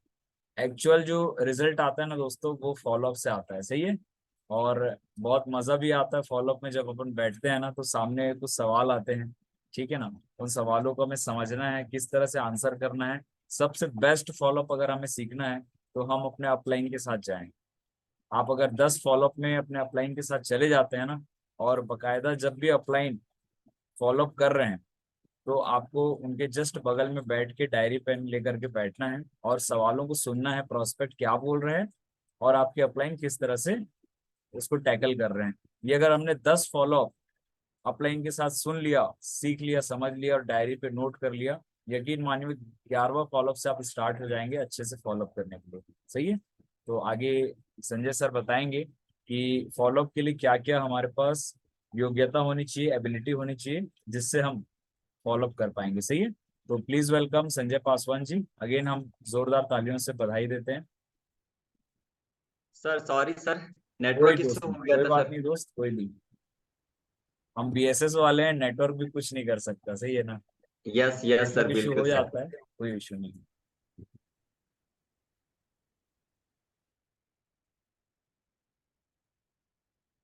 एक्चुअल जो रिजल्ट आता है ना दोस्तों, वो फॉलोअप से आता है, सही है। और बहुत मजा भी आता है फॉलोअप में, जब अपन बैठते हैं ना तो सामने कुछ सवाल आते हैं, ठीक है ना। उन सवालों को हमें समझना है, किस तरह से आंसर करना है। सबसे बेस्ट फॉलोअप अगर हमें सीखना है तो हम अपने अपलाइन के साथ जाएं। आप अगर 10 फॉलोअप में अपने अपलाइन के साथ चले जाते हैं ना, और बकायदा जब भी अपलाइन फॉलोअप कर रहे हैं तो आपको उनके जस्ट बगल में बैठ के डायरी पेन लेकर के बैठना है और सवालों को सुनना है, प्रोस्पेक्ट क्या बोल रहे हैं और आपके अपलाइन किस तरह से उसको टैकल कर रहे हैं। ये अगर हमने 10 फॉलोअप अपलाइन के साथ सुन लिया, सीख लिया, समझ लिया और डायरी पे नोट कर लिया, यकीन मानिए 11वां फॉलोअप से आप स्टार्ट हो जाएंगे अच्छे से फॉलोअप करने के लिए, सही है। तो आगे संजय सर बताएंगे कि फॉलोअप के लिए क्या क्या हमारे पास योग्यता होनी चाहिए, एबिलिटी होनी चाहिए, जिससे हम फॉलोअप कर पाएंगे, सही है। तो please welcome Sanjay Paswan ji. Again हम जोरदार तालियों से बधाई देते हैं। सर सॉरी सर, कोई नेटवर्क दोस्त इशू नहीं, हो गया कोई था बात सर। नहीं दोस्त, कोई नहीं। हम बीएसएस वाले हैं, नेटवर्क भी कुछ नहीं कर सकता, सही है ना। Yes yes sir, network issue बिल्कुल हो सर। जाता है, कोई इशू नहीं।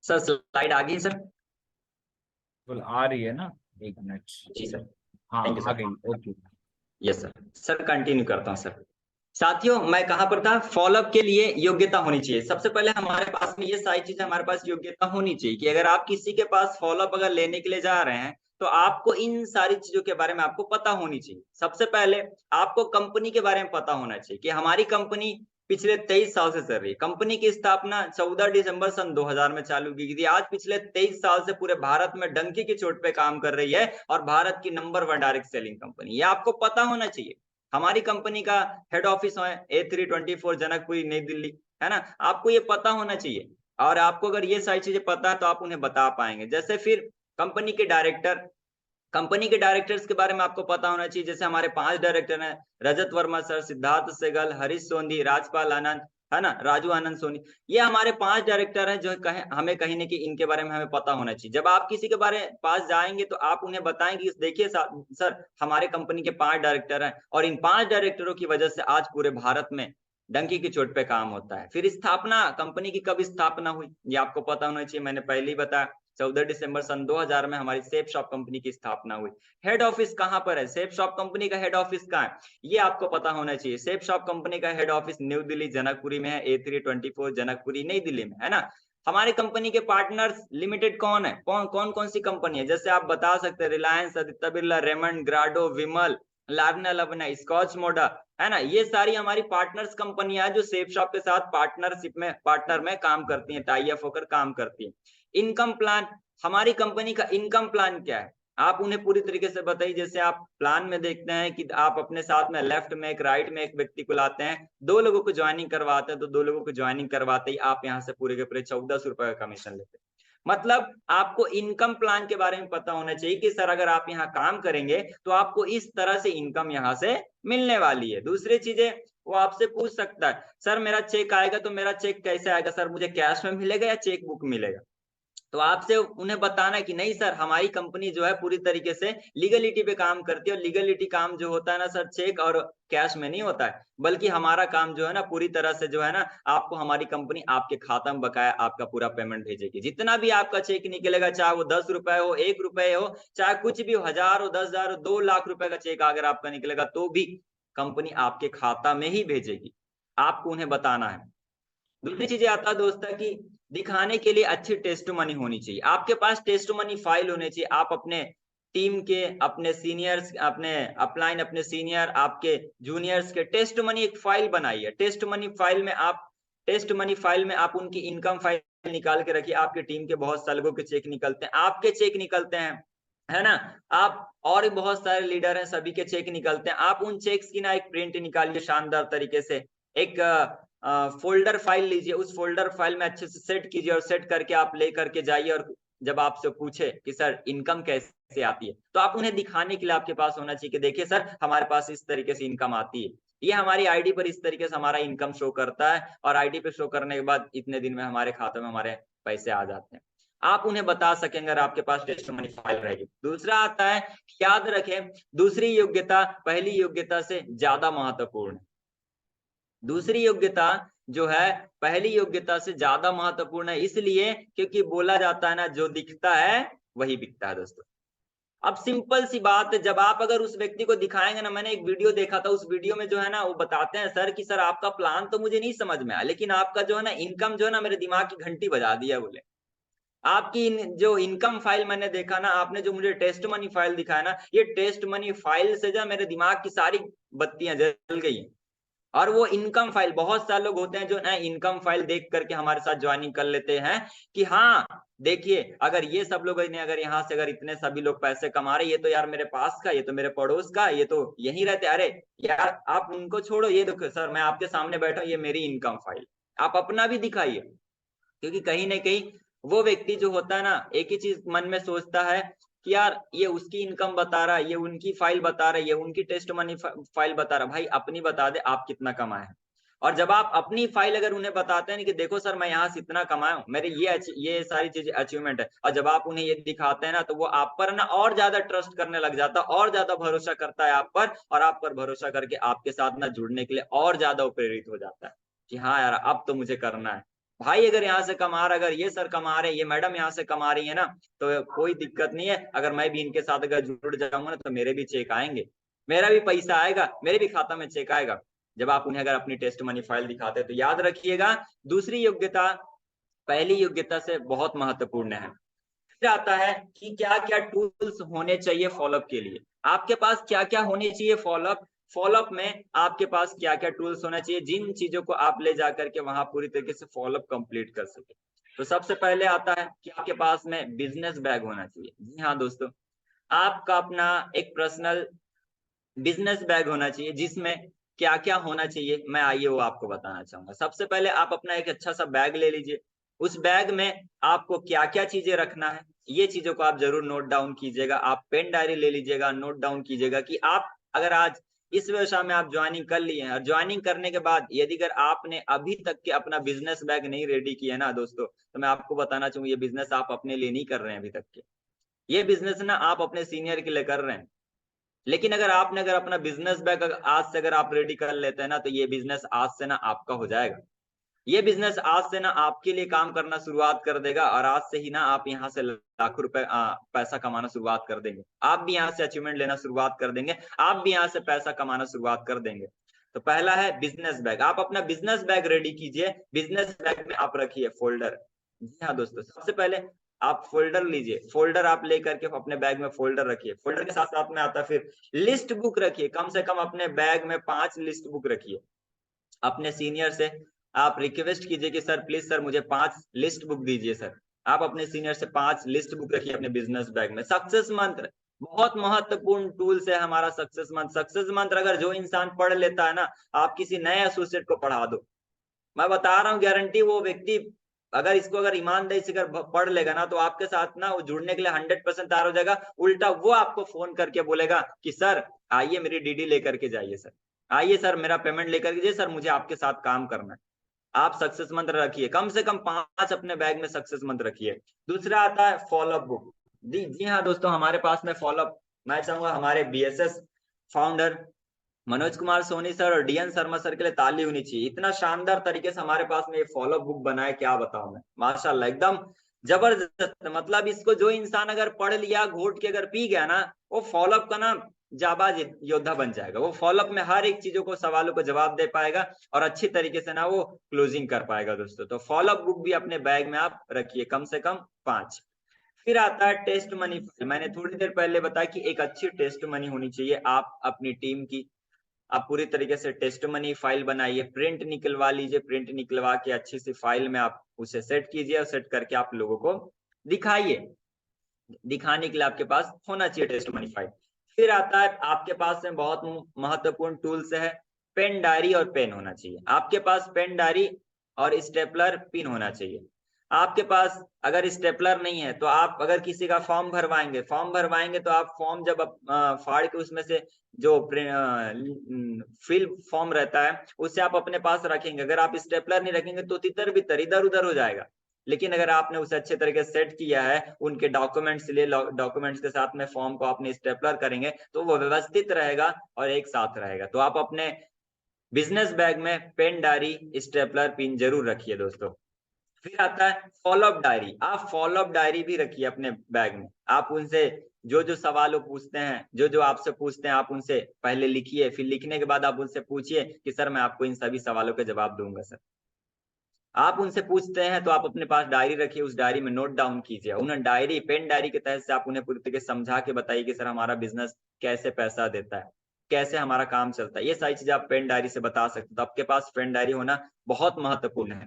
सर स्लाइड आ गई सर। बिल्कुल आ रही है ना, एक मिनट। जी सर, हाँ थैंक यू आ सर। गई, okay. Yes sir. Sir continue करता हूँ सर। साथियों, मैं कहाँ पर था? फॉलोअप के लिए योग्यता होनी चाहिए। सबसे पहले हमारे पास में ये सारी चीजें हमारे पास योग्यता होनी चाहिए कि अगर आप किसी के पास फॉलोअप अगर लेने के लिए जा रहे हैं तो आपको इन सारी चीजों के बारे में आपको पता होनी चाहिए। सबसे पहले आपको कंपनी के बारे में पता होना चाहिए कि हमारी कंपनी पिछले 23 साल से चल रही है। कंपनी की स्थापना 14 दिसंबर सन 2000 में चालू की गई थी। आज पिछले 23 साल से पूरे भारत में डंकी की चोट पे काम कर रही है और भारत की नंबर 1 डायरेक्ट सेलिंग कंपनी, ये आपको पता होना चाहिए। हमारी कंपनी का हेड ऑफिस है A324 जनकपुरी नई दिल्ली, है ना। आपको ये पता होना चाहिए और आपको अगर ये सारी चीजें पता है तो आप उन्हें बता पाएंगे। जैसे फिर कंपनी के डायरेक्टर्स के बारे में आपको पता होना चाहिए। जैसे हमारे 5 डायरेक्टर हैं, रजत वर्मा सर, सिद्धार्थ सहगल, हरीश सोंधी, राजपाल आनंद, है ना, राजू आनंद सोनी। ये हमारे 5 डायरेक्टर हैं जो हमें कहीं ना कहीं इनके बारे में हमें पता होना चाहिए। जब आप किसी के बारे पास जाएंगे तो आप उन्हें बताएंगे देखिए सर हमारे कंपनी के 5 डायरेक्टर हैं और इन 5 डायरेक्टरों की वजह से आज पूरे भारत में डंकी की चोट पे काम होता है। फिर स्थापना, कंपनी की कब स्थापना हुई ये आपको पता होना चाहिए। मैंने पहले ही बताया 14 दिसंबर सन 2000 में हमारी सेफ शॉप कंपनी की स्थापना हुई। हेड ऑफिस कहां पर है? सेफ शॉप कंपनी का हेड ऑफिस कहां है ये आपको पता होना चाहिए। सेफ शॉप कंपनी का head office new Delhi Janakpuri में है, A324 जनकपुरी नई दिल्ली में, है ना। हमारी कंपनी के पार्टनर्स लिमिटेड कौन है? कौन सी कंपनी है? जैसे आप बता सकते हैं रिलायंस, आदित्य बिरला, रेमंड, ग्राडो, विमल, लार्ना लवना, स्कॉच मोडा, है ना। ये सारी हमारी पार्टनर्स कंपनियां जो सेफ शॉप के साथ पार्टनर में काम करती हैं, टाई अप होकर काम करती हैं। इनकम प्लान, हमारी कंपनी का इनकम प्लान क्या है आप उन्हें पूरी तरीके से बताइए। जैसे आप प्लान में देखते हैं कि आप अपने साथ में लेफ्ट में एक, राइट में एक व्यक्ति को लाते हैं, 2 लोगों को ज्वाइनिंग करवाते हैं, तो 2 लोगों को ज्वाइनिंग करवाते ही आप यहाँ से पूरे के पूरे 1400 रुपए का कमीशन लेते हैं। मतलब आपको इनकम प्लान के बारे में पता होना चाहिए कि सर अगर आप यहाँ काम करेंगे तो आपको इस तरह से इनकम यहाँ से मिलने वाली है। दूसरी चीजें वो आपसे पूछ सकता है, सर मेरा चेक आएगा तो मेरा चेक कैसे आएगा? सर मुझे कैश में मिलेगा या चेक बुक मिलेगा? तो आपसे उन्हें बताना है कि नहीं सर हमारी कंपनी जो है पूरी तरीके से लीगलिटी पे काम करती है और लीगलिटी काम जो होता है ना सर, चेक और कैश में नहीं होता है, बल्कि हमारा काम जो है ना पूरी तरह से जो है ना आपको हमारी कंपनी आपके खाता में बकाया आपका पूरा पेमेंट भेजेगी। जितना भी आपका चेक निकलेगा, चाहे वो 10 रुपए हो, 1 रुपए हो, चाहे कुछ भी हो, 1000 हो, 10,000 हो, 2 लाख रुपए का चेक अगर आपका निकलेगा तो भी कंपनी आपके खाता में ही भेजेगी। आपको उन्हें बताना है। दूसरी चीज आता है दोस्तों कि दिखाने के लिए अच्छी टेस्ट मनी होनी चाहिए। आपके पास टेस्ट मनी फाइल होनी चाहिए। आप अपने टीम के, अपने सीनियर्स, अपने अपलाइन, अपने सीनियर, आपके जूनियर्स के टेस्ट मनी एक फाइल बनाइए। टेस्ट मनी फाइल में आप उनकी इनकम फाइल निकाल के रखिए। आपके टीम के बहुत सारे लोगों के चेक निकलते हैं, आपके चेक निकलते हैं, है ना। आप और भी बहुत सारे लीडर हैं, सभी के चेक निकलते हैं। आप उन चेक्स की ना एक प्रिंट निकालिए शानदार तरीके से, एक फोल्डर फाइल लीजिए, उस फोल्डर फाइल में अच्छे से सेट कीजिए और सेट करके आप ले करके जाइए। और जब आपसे पूछे कि सर इनकम कैसे आती है तो आप उन्हें दिखाने के लिए आपके पास होना चाहिए कि देखिए सर हमारे पास इस तरीके से इनकम आती है, ये हमारी आईडी पर इस तरीके से हमारा इनकम शो करता है और आईडी पे शो करने के बाद इतने दिन में हमारे खाते में हमारे पैसे आ जाते हैं। आप उन्हें बता सकेंगे अगर आपके पास टेस्ट मनी फाइल रहेगी। दूसरा आता है, याद रखें दूसरी योग्यता पहली योग्यता से ज्यादा महत्वपूर्ण है। दूसरी योग्यता जो है पहली योग्यता से ज्यादा महत्वपूर्ण है, इसलिए क्योंकि बोला जाता है ना, जो दिखता है वही बिकता है दोस्तों। अब सिंपल सी बात है, जब आप अगर उस व्यक्ति को दिखाएंगे ना, मैंने एक वीडियो देखा था, उस वीडियो में जो है ना वो बताते हैं सर कि सर आपका प्लान तो मुझे नहीं समझ में आया, लेकिन आपका जो है ना इनकम जो है ना मेरे दिमाग की घंटी बजा दिया। बोले आपकी जो इनकम फाइल मैंने देखा ना, आपने जो मुझे टेस्ट मनी फाइल दिखाया ना, ये टेस्ट मनी फाइल से जो मेरे दिमाग की सारी बत्तियां जल गई। और वो इनकम फाइल, बहुत सारे लोग होते हैं जो ना इनकम फाइल देख करके हमारे साथ ज्वाइनिंग कर लेते हैं कि हाँ देखिए अगर ये सब लोग ने अगर यहाँ से अगर इतने सभी लोग पैसे कमा रहे, ये तो यार मेरे पास का, ये तो मेरे पड़ोस का, ये तो यहीं रहते। अरे यार आप उनको छोड़ो, ये देखो सर मैं आपके सामने बैठा हूँ, ये मेरी इनकम फाइल, आप अपना भी दिखाइए। क्योंकि कहीं ना कहीं वो व्यक्ति जो होता है ना, एक ही चीज मन में सोचता है कि यार ये उसकी इनकम बता रहा है, ये उनकी फाइल बता रहा है, ये उनकी टेस्ट मनी फाइल बता रहा है। भाई अपनी बता दे आप कितना कमाए हैं। और जब आप अपनी फाइल अगर उन्हें बताते हैं कि देखो सर मैं यहाँ से इतना कमाया हूँ, मेरे ये सारी चीजें अचीवमेंट है, और जब आप उन्हें ये दिखाते हैं ना, तो वो आप पर ना और ज्यादा ट्रस्ट करने लग जाता है, और ज्यादा भरोसा करता है आप पर, और आप पर भरोसा करके आपके साथ ना जुड़ने के लिए और ज्यादा प्रेरित हो जाता है कि हाँ यार अब तो मुझे करना है। भाई अगर यहाँ से कमा रहा, अगर ये सर कमा रहे, ये मैडम यहाँ से कमा रही है ना, तो कोई दिक्कत नहीं है। अगर मैं भी इनके साथ अगर जुड़ जाऊंगा ना, तो मेरे भी चेक आएंगे, मेरा भी पैसा आएगा, मेरे भी खाता में चेक आएगा। जब आप उन्हें अगर अपनी टेस्ट मनी फाइल दिखाते हैं, तो याद रखिएगा दूसरी योग्यता पहली योग्यता से बहुत महत्वपूर्ण है। फिर आता है कि क्या क्या टूल्स होने चाहिए फॉलोअप के लिए। आपके पास क्या क्या होने चाहिए फॉलोअप में आपके पास क्या क्या टूल्स होना चाहिए, जिन चीजों को आप ले जाकर के वहां पूरी तरीके से फॉलोअप कंप्लीट कर सके। तो सबसे पहले आता है कि आपके पास में बिजनेस बैग होना चाहिए। जी हाँ दोस्तों, आपका अपना एक पर्सनल बिजनेस बैग होना चाहिए, जिसमें क्या क्या होना चाहिए मैं आइए वो आपको बताना चाहूंगा। सबसे पहले आप अपना एक अच्छा सा बैग ले लीजिए। उस बैग में आपको क्या क्या चीजें रखना है, ये चीजों को आप जरूर नोट डाउन कीजिएगा। आप पेन डायरी ले लीजिएगा, नोट डाउन कीजिएगा कि आप अगर आज इस व्यवसाय में आप ज्वाइनिंग कर लिए हैं, और ज्वाइनिंग करने के बाद यदि अगर आपने अभी तक के अपना बिजनेस बैग नहीं रेडी किया ना दोस्तों, तो मैं आपको बताना चाहूंगा ये बिजनेस आप अपने लिए नहीं कर रहे हैं अभी तक के, ये बिजनेस ना आप अपने सीनियर के लिए कर रहे हैं। लेकिन अगर आपने अगर अपना बिजनेस बैग आज से अगर आप रेडी कर लेते हैं ना, तो ये बिजनेस आज से ना आपका हो जाएगा। ये बिजनेस आज से ना आपके लिए काम करना शुरुआत कर देगा, और आज से ही ना आप यहाँ से लाखों रुपए पैसा कमाना शुरुआत कर देंगे। आप भी यहाँ से अचीवमेंट लेना शुरुआत कर देंगे, आप भी यहाँ से पैसा कमाना शुरुआत कर देंगे। तो पहला है बिजनेस बैग। आप अपना बिजनेस बैग रेडी कीजिए। बिजनेस बैग में आप रखिए फोल्डर। जी हाँ दोस्तों, सबसे पहले आप फोल्डर लीजिए, फोल्डर आप लेकर के अपने बैग में फोल्डर रखिए। फोल्डर के साथ साथ में आता फिर लिस्ट बुक रखिए, कम से कम अपने बैग में 5 लिस्ट बुक रखिए। अपने सीनियर से आप रिक्वेस्ट कीजिए कि सर प्लीज सर मुझे 5 लिस्ट बुक दीजिए सर। आप अपने सीनियर से 5 लिस्ट बुक रखिए अपने बिजनेस बैग में। सक्सेस मंत्र बहुत महत्वपूर्ण टूल्स है हमारा सक्सेस मंत्र। सक्सेस मंत्र अगर जो इंसान पढ़ लेता है ना, आप किसी नए एसोसिएट को पढ़ा दो, मैं बता रहा हूँ गारंटी, वो व्यक्ति अगर इसको अगर ईमानदारी से अगर पढ़ लेगा ना, तो आपके साथ ना वो जुड़ने के लिए 100% तैयार हो जाएगा। उल्टा वो आपको फोन करके बोलेगा कि सर आइए मेरी डीडी लेकर के जाइए, सर आइए सर मेरा पेमेंट लेकर के जाइए, सर मुझे आपके साथ काम करना है। आप सक्सेस मंत्र रखिए, कम से कम 5 अपने बैग में सक्सेस मंत्र रखिए। दूसरा आता है फॉलोअप बुक। जी हाँ दोस्तों, हमारे पास में फॉलोअप, मैं चाहूंगा हमारे BSS founder Manoj Kumar Soni sir और डीएन शर्मा सर के लिए ताली होनी चाहिए। इतना शानदार तरीके से हमारे पास में ये फॉलोअप बुक बना है, क्या बताऊं मैं, माशाल्लाह एकदम जबरदस्त। मतलब इसको जो इंसान अगर पढ़ लिया, घोट के अगर पी गया ना, वो फॉलोअप का ना जाबाज योद्धा बन जाएगा। वो फॉलोअप में हर एक चीजों को, सवालों को जवाब दे पाएगा, और अच्छी तरीके से ना वो क्लोजिंग कर पाएगा दोस्तों। तो फॉलोअप बुक भी अपने बैग में आप रखिए, कम से कम 5। फिर आता है टेस्ट मनी। मैंने थोड़ी देर पहले बताया कि एक अच्छी टेस्ट मनी होनी चाहिए आप अपनी टीम की। आप पूरी तरीके से टेस्ट मनी फाइल बनाइए, प्रिंट निकलवा लीजिए, प्रिंट निकलवा के अच्छी सी फाइल में आप उसे सेट कीजिए, और सेट करके आप लोगों को दिखाइए। दिखाने के लिए आपके पास होना चाहिए टेस्ट मनी फाइल। फिर आता है आपके पास में बहुत महत्वपूर्ण टूल्स है, पेन डायरी और पेन होना चाहिए। आपके पास पेन डायरी और स्टेपलर पिन होना चाहिए। आपके पास अगर स्टेपलर नहीं है, तो आप अगर किसी का फॉर्म भरवाएंगे तो आप फॉर्म जब फाड़ के उसमें से जो फिल फॉर्म रहता है उससे आप अपने पास रखेंगे। अगर आप स्टेपलर नहीं रखेंगे तो तितर बितर इधर उधर हो जाएगा। लेकिन अगर आपने उसे अच्छे तरीके से सेट किया है, उनके डॉक्यूमेंट्स लिए डॉक्यूमेंट्स के साथ में फॉर्म को आपने स्टेपलर करेंगे, तो वो व्यवस्थित रहेगा और एक साथ रहेगा। तो आप अपने बिजनेस बैग में पेन, डायरी, स्टेपलर, पिन जरूर रखिए दोस्तों। फिर आता है फॉलोअप डायरी। आप फॉलोअप डायरी भी रखिए अपने बैग में। आप उनसे जो जो सवाल वो पूछते हैं, जो जो आपसे पूछते हैं, आप उनसे पहले लिखिए, फिर लिखने के बाद आप उनसे पूछिए कि सर मैं आपको इन सभी सवालों के जवाब दूंगा सर। आप उनसे पूछते हैं तो आप अपने पास डायरी रखिए, उस डायरी में नोट डाउन कीजिए। उन्हें डायरी, पेन डायरी के तहत से आप उन्हें पूरी तरीके से समझा के बताइए कि सर हमारा बिजनेस कैसे पैसा देता है, कैसे हमारा काम चलता है। ये सारी चीजें आप पेन डायरी से बता सकते हो। तो आपके पास पेन डायरी होना बहुत महत्वपूर्ण है।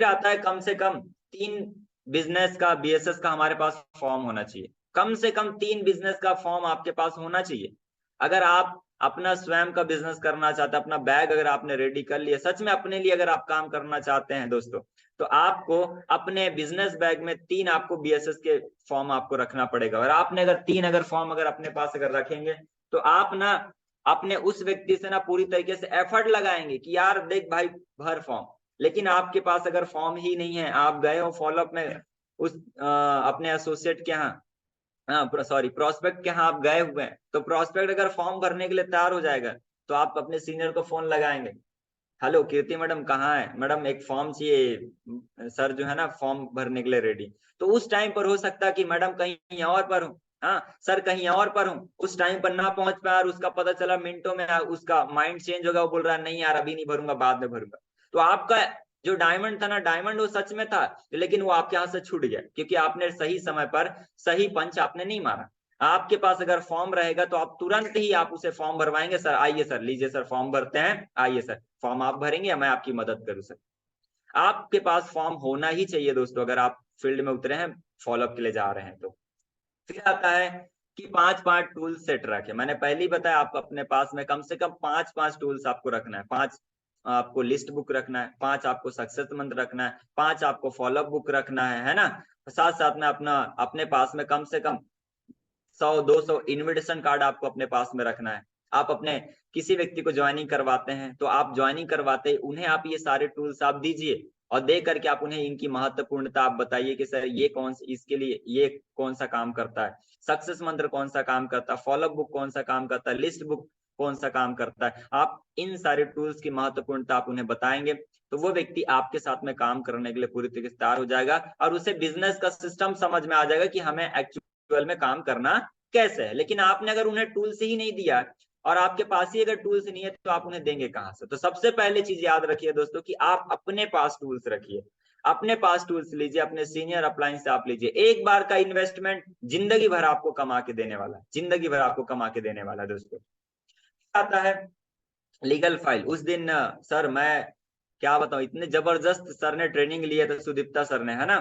फिर आता है कम से कम 3 बिजनेस का, बीएसएस का हमारे पास फॉर्म होना चाहिए। कम से कम 3 बिजनेस का फॉर्म आपके पास होना चाहिए। अगर आप अपना स्वयं का बिजनेस करना चाहते हैं, अपना बैग अगर आपने रेडी कर लिया, सच में अपने लिए अगर आप काम करना चाहते हैं दोस्तों, तो आपको अपने बिजनेस बैग में 3 आपको बीएसएस के फॉर्म आपको रखना पड़ेगा। और आपने अगर 3 फॉर्म अगर अपने पास अगर रखेंगे तो आप ना अपने उस व्यक्ति से ना पूरी तरीके से एफर्ट लगाएंगे कि यार देख भाई भर फॉर्म। लेकिन आपके पास अगर फॉर्म ही नहीं है, आप गए हो फॉलोअप में उस अपने एसोसिएट के यहाँ, प्रोस्पेक्ट के यहाँ आप गए हुए हैं, तो प्रोस्पेक्ट अगर फॉर्म भरने के लिए तैयार हो जाएगा तो आप अपने सीनियर को फोन लगाएंगे, हेलो कीर्ति मैडम कहाँ है, मैडम एक फॉर्म चाहिए सर, जो है ना फॉर्म भरने के लिए रेडी। तो उस टाइम पर हो सकता है कि मैडम कहीं और पर हूँ, हाँ सर कहीं और पर हूँ, उस टाइम पर ना पहुंच पाया और उसका पता चला मिनटों में उसका माइंड चेंज होगा, वो बोल रहा है नहीं यार अभी नहीं भरूंगा, बाद में भरूंगा। तो आपका जो डायमंड था ना, डायमंड वो सच में था, लेकिन वो आपके हाथ से छूट गया क्योंकि आपने सही समय पर सही पंच आपने नहीं मारा। आपके पास अगर फॉर्म रहेगा तो आप तुरंत ही आप उसे फॉर्म भरवाएंगे, सर आइए सर, लीजिए सर फॉर्म भरते हैं, आइए सर फॉर्म आप भरेंगे या मैं आपकी मदद करूं सर। आपके पास फॉर्म होना ही चाहिए दोस्तों, अगर आप फील्ड में उतरे हैं, फॉलोअप के लिए जा रहे हैं तो। फिर आता है कि 5 टूल सेट रखे। मैंने पहले ही बताया आप अपने पास में कम से कम 5 टूल्स आपको रखना है। 5 आपको लिस्ट बुक रखना है, 5 आपको सक्सेस मंत्र रखना है, 5 आपको फॉलोअप बुक रखना है ना। साथ साथ में अपने पास में कम से कम 100-200 इनविटेशन कार्ड आपको अपने पास में रखना है। आप अपने किसी व्यक्ति को ज्वाइनिंग करवाते हैं तो आप ज्वाइनिंग करवाते हैं उन्हें आप ये सारे टूल्स आप दीजिए और दे करके आप उन्हें इनकी महत्वपूर्णता आप बताइए कि सर ये इसके लिए ये कौन सा काम करता है, सक्सेस मंत्र कौन सा काम करता है, फॉलोअप बुक कौन सा काम करता है, लिस्ट बुक कौन सा काम करता है। आप इन सारे टूल्स की महत्वपूर्णता आप उन्हें बताएंगे तो वो व्यक्ति आपके साथ में काम करने के लिए पूरी तरीके से तैयार हो जाएगा और उसे बिजनेस का सिस्टम समझ में आ जाएगा कि हमें एक्चुअल में काम करना कैसे है। लेकिन आपने अगर उन्हें टूल्स ही नहीं दिया और आपके पास ही अगर टूल्स नहीं है तो आप उन्हें देंगे कहां से। तो सबसे पहले चीज याद रखिए दोस्तों कि आप अपने पास टूल्स रखिए, अपने पास टूल्स लीजिए, अपने सीनियर अपलाइन से आप लीजिए। एक बार का इन्वेस्टमेंट जिंदगी भर आपको कमा के देने वाला है, जिंदगी भर आपको कमा के देने वाला है दोस्तों। आता है लीगल फाइल। उस दिन सर मैं क्या बताऊं, इतने जबरदस्त सर ने ट्रेनिंग लिया था, सुदीप्ता सर ने, है ना।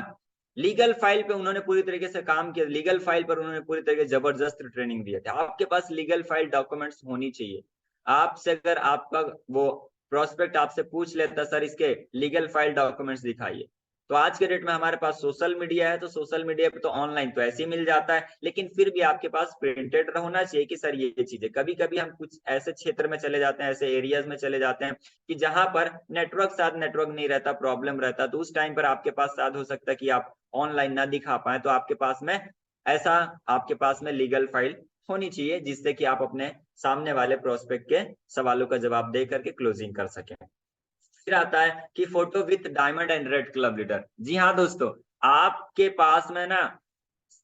लीगल फाइल पे उन्होंने पूरी तरीके से काम किया, लीगल फाइल पर उन्होंने पूरी तरीके से जबरदस्त ट्रेनिंग दिया था। आपके पास लीगल फाइल डॉक्यूमेंट्स होनी चाहिए। आपसे अगर आपका वो प्रोस्पेक्ट आपसे पूछ लेता सर इसके लीगल फाइल डॉक्यूमेंट्स दिखाइए, तो आज के डेट में हमारे पास सोशल मीडिया है, तो सोशल मीडिया पे तो ऑनलाइन तो ऐसे ही मिल जाता है, लेकिन फिर भी आपके पास प्रिंटेड होना चाहिए कि सर ये चीजें। कभी कभी हम कुछ ऐसे क्षेत्र में चले जाते हैं, ऐसे एरियाज में चले जाते हैं कि जहां पर नेटवर्क नहीं रहता, प्रॉब्लम रहता, तो उस टाइम पर आपके पास शायद हो सकता है कि आप ऑनलाइन ना दिखा पाए, तो आपके पास में ऐसा आपके पास में लीगल फाइल होनी चाहिए जिससे कि आप अपने सामने वाले प्रोस्पेक्ट के सवालों का जवाब दे करके क्लोजिंग कर सकें। फिर आता है कि photo with diamond and red club leader. जी हाँ दोस्तों, आपके पास में ना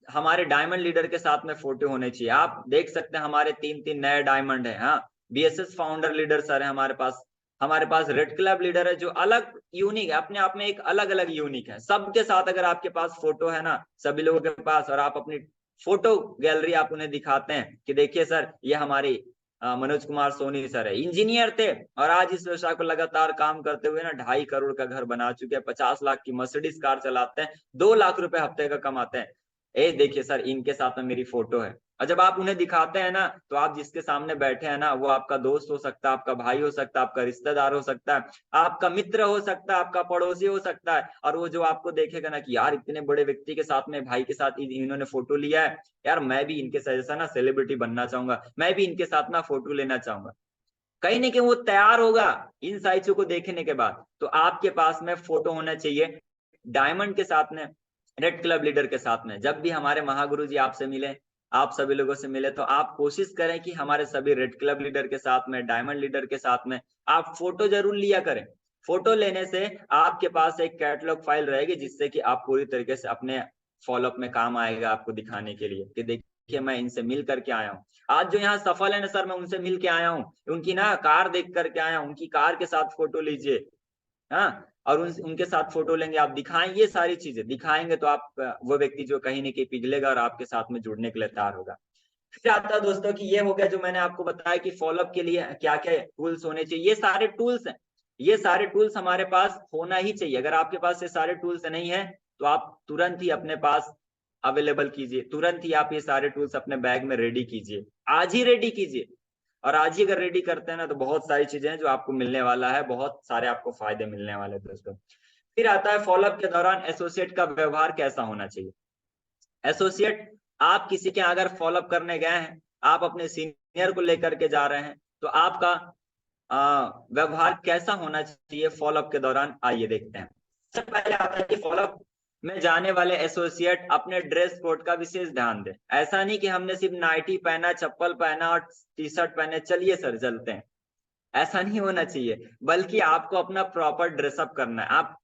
हमारे डायमंड लीडर के साथ में फोटो होने चाहिए। आप देख सकते हैं हमारे 3 नए डायमंड है। हाँ, बीएसएस फाउंडर लीडर सर है हमारे पास रेड क्लब लीडर है जो अलग यूनिक है, अपने आप में एक अलग अलग यूनिक है। सबके साथ अगर आपके पास फोटो है ना, सभी लोगों के पास, और आप अपनी फोटो गैलरी आप उन्हें दिखाते हैं कि देखिए सर ये हमारी मनोज कुमार सोनी सर है, इंजीनियर थे और आज इस व्यवसाय को लगातार काम करते हुए ना 2.5 करोड़ का घर बना चुके हैं, 50 लाख की मर्सिडीज कार चलाते हैं, 2 लाख रुपए हफ्ते का कमाते हैं। ए देखिए सर इनके साथ में मेरी फोटो है। और जब आप उन्हें दिखाते हैं ना, तो आप जिसके सामने बैठे हैं ना, वो आपका दोस्त हो सकता है, आपका भाई हो सकता है, आपका रिश्तेदार हो सकता है, आपका मित्र हो सकता है, आपका पड़ोसी हो सकता है। और वो जो आपको देखेगा ना कि यार इतने बड़े व्यक्ति के साथ में, भाई के साथ इन्होंने फोटो लिया है, यार मैं भी इनके जैसा ना सेलिब्रिटी बनना चाहूंगा, मैं भी इनके साथ ना फोटो लेना चाहूंगा। कहीं ना कहीं वो तैयार होगा इन सारी चीजों को देखने के बाद। तो आपके पास में फोटो होना चाहिए डायमंड के साथ में, रेड क्लब लीडर के साथ में। जब भी हमारे महागुरु जी आपसे मिले, आप सभी लोगों से मिले, तो आप कोशिश करें कि हमारे सभी रेड क्लब लीडर के साथ में, डायमंड लीडर के साथ में आप फोटो जरूर लिया करें। फोटो लेने से आपके पास एक कैटलॉग फाइल रहेगी, जिससे कि आप पूरी तरीके से अपने फॉलोअप में काम आएगा, आपको दिखाने के लिए कि देखिए मैं इनसे मिल करके आया हूँ। आज जो यहाँ सफल है ना सर, मैं उनसे मिल के आया हूँ, उनकी ना कार देख करके आया हूँ, उनकी कार के साथ फोटो लीजिए। हाँ, और उनके साथ फोटो लेंगे, आप दिखाएं, ये सारी चीजें दिखाएंगे तो आप वो व्यक्ति जो कहीं न कहीं पिघलेगा और आपके साथ में जुड़ने के लिए तैयार होगा। फिर आता है दोस्तों कि ये हो गया जो मैंने आपको बताया कि फॉलोअप के लिए क्या-क्या टूल्स होने चाहिए। ये सारे टूल्स हैं, ये सारे टूल्स हमारे पास होना ही चाहिए। अगर आपके पास ये सारे टूल्स नहीं है तो आप तुरंत ही अपने पास अवेलेबल कीजिए, तुरंत ही आप ये सारे टूल्स अपने बैग में रेडी कीजिए, आज ही रेडी कीजिए। और आज ही अगर रेडी करते हैं ना तो बहुत सारी चीजें हैं जो आपको मिलने वाला है, बहुत सारे आपको फायदे मिलने वाले हैं दोस्तों। फिर आता है फॉलोअप के दौरान एसोसिएट का व्यवहार कैसा होना चाहिए। एसोसिएट, आप किसी के अगर फॉलोअप करने गए हैं, आप अपने सीनियर को लेकर के जा रहे हैं, तो आपका व्यवहार कैसा होना चाहिए फॉलोअप के दौरान, आइए देखते हैं। सबसे पहले आता है कि फॉलोअप में जाने वाले एसोसिएट अपने ड्रेस कोड का विशेष ध्यान दें। ऐसा नहीं कि हमने सिर्फ नाइटी पहना, चप्पल पहना और टी शर्ट पहने, चलिए सर चलते हैं, ऐसा नहीं होना चाहिए, बल्कि आपको अपना प्रॉपर ड्रेसअप करना है। आप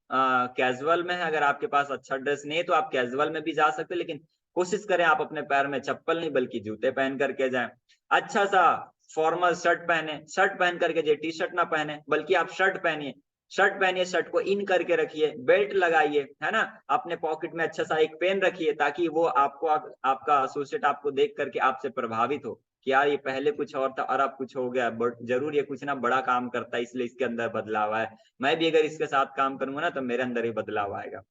कैजुअल में है, अगर आपके पास अच्छा ड्रेस नहीं है तो आप कैजुअल में भी जा सकते हैं, लेकिन कोशिश करें आप अपने पैर में चप्पल नहीं बल्कि जूते पहन करके जाएं। अच्छा सा फॉर्मल शर्ट पहने, शर्ट पहन करके जाइए, टी शर्ट ना पहने बल्कि आप शर्ट पहनिए, शर्ट को इन करके रखिए, बेल्ट लगाइए, है ना, अपने पॉकेट में अच्छा सा एक पेन रखिए, ताकि वो आपको आपका एसोसिएट आपको देख करके आपसे प्रभावित हो कि यार ये पहले कुछ और था और अब कुछ हो गया, जरूर ये कुछ ना बड़ा काम करता है, इसलिए इसके अंदर बदलाव है, मैं भी अगर इसके साथ काम करूंगा ना तो मेरे अंदर ही बदलाव आएगा।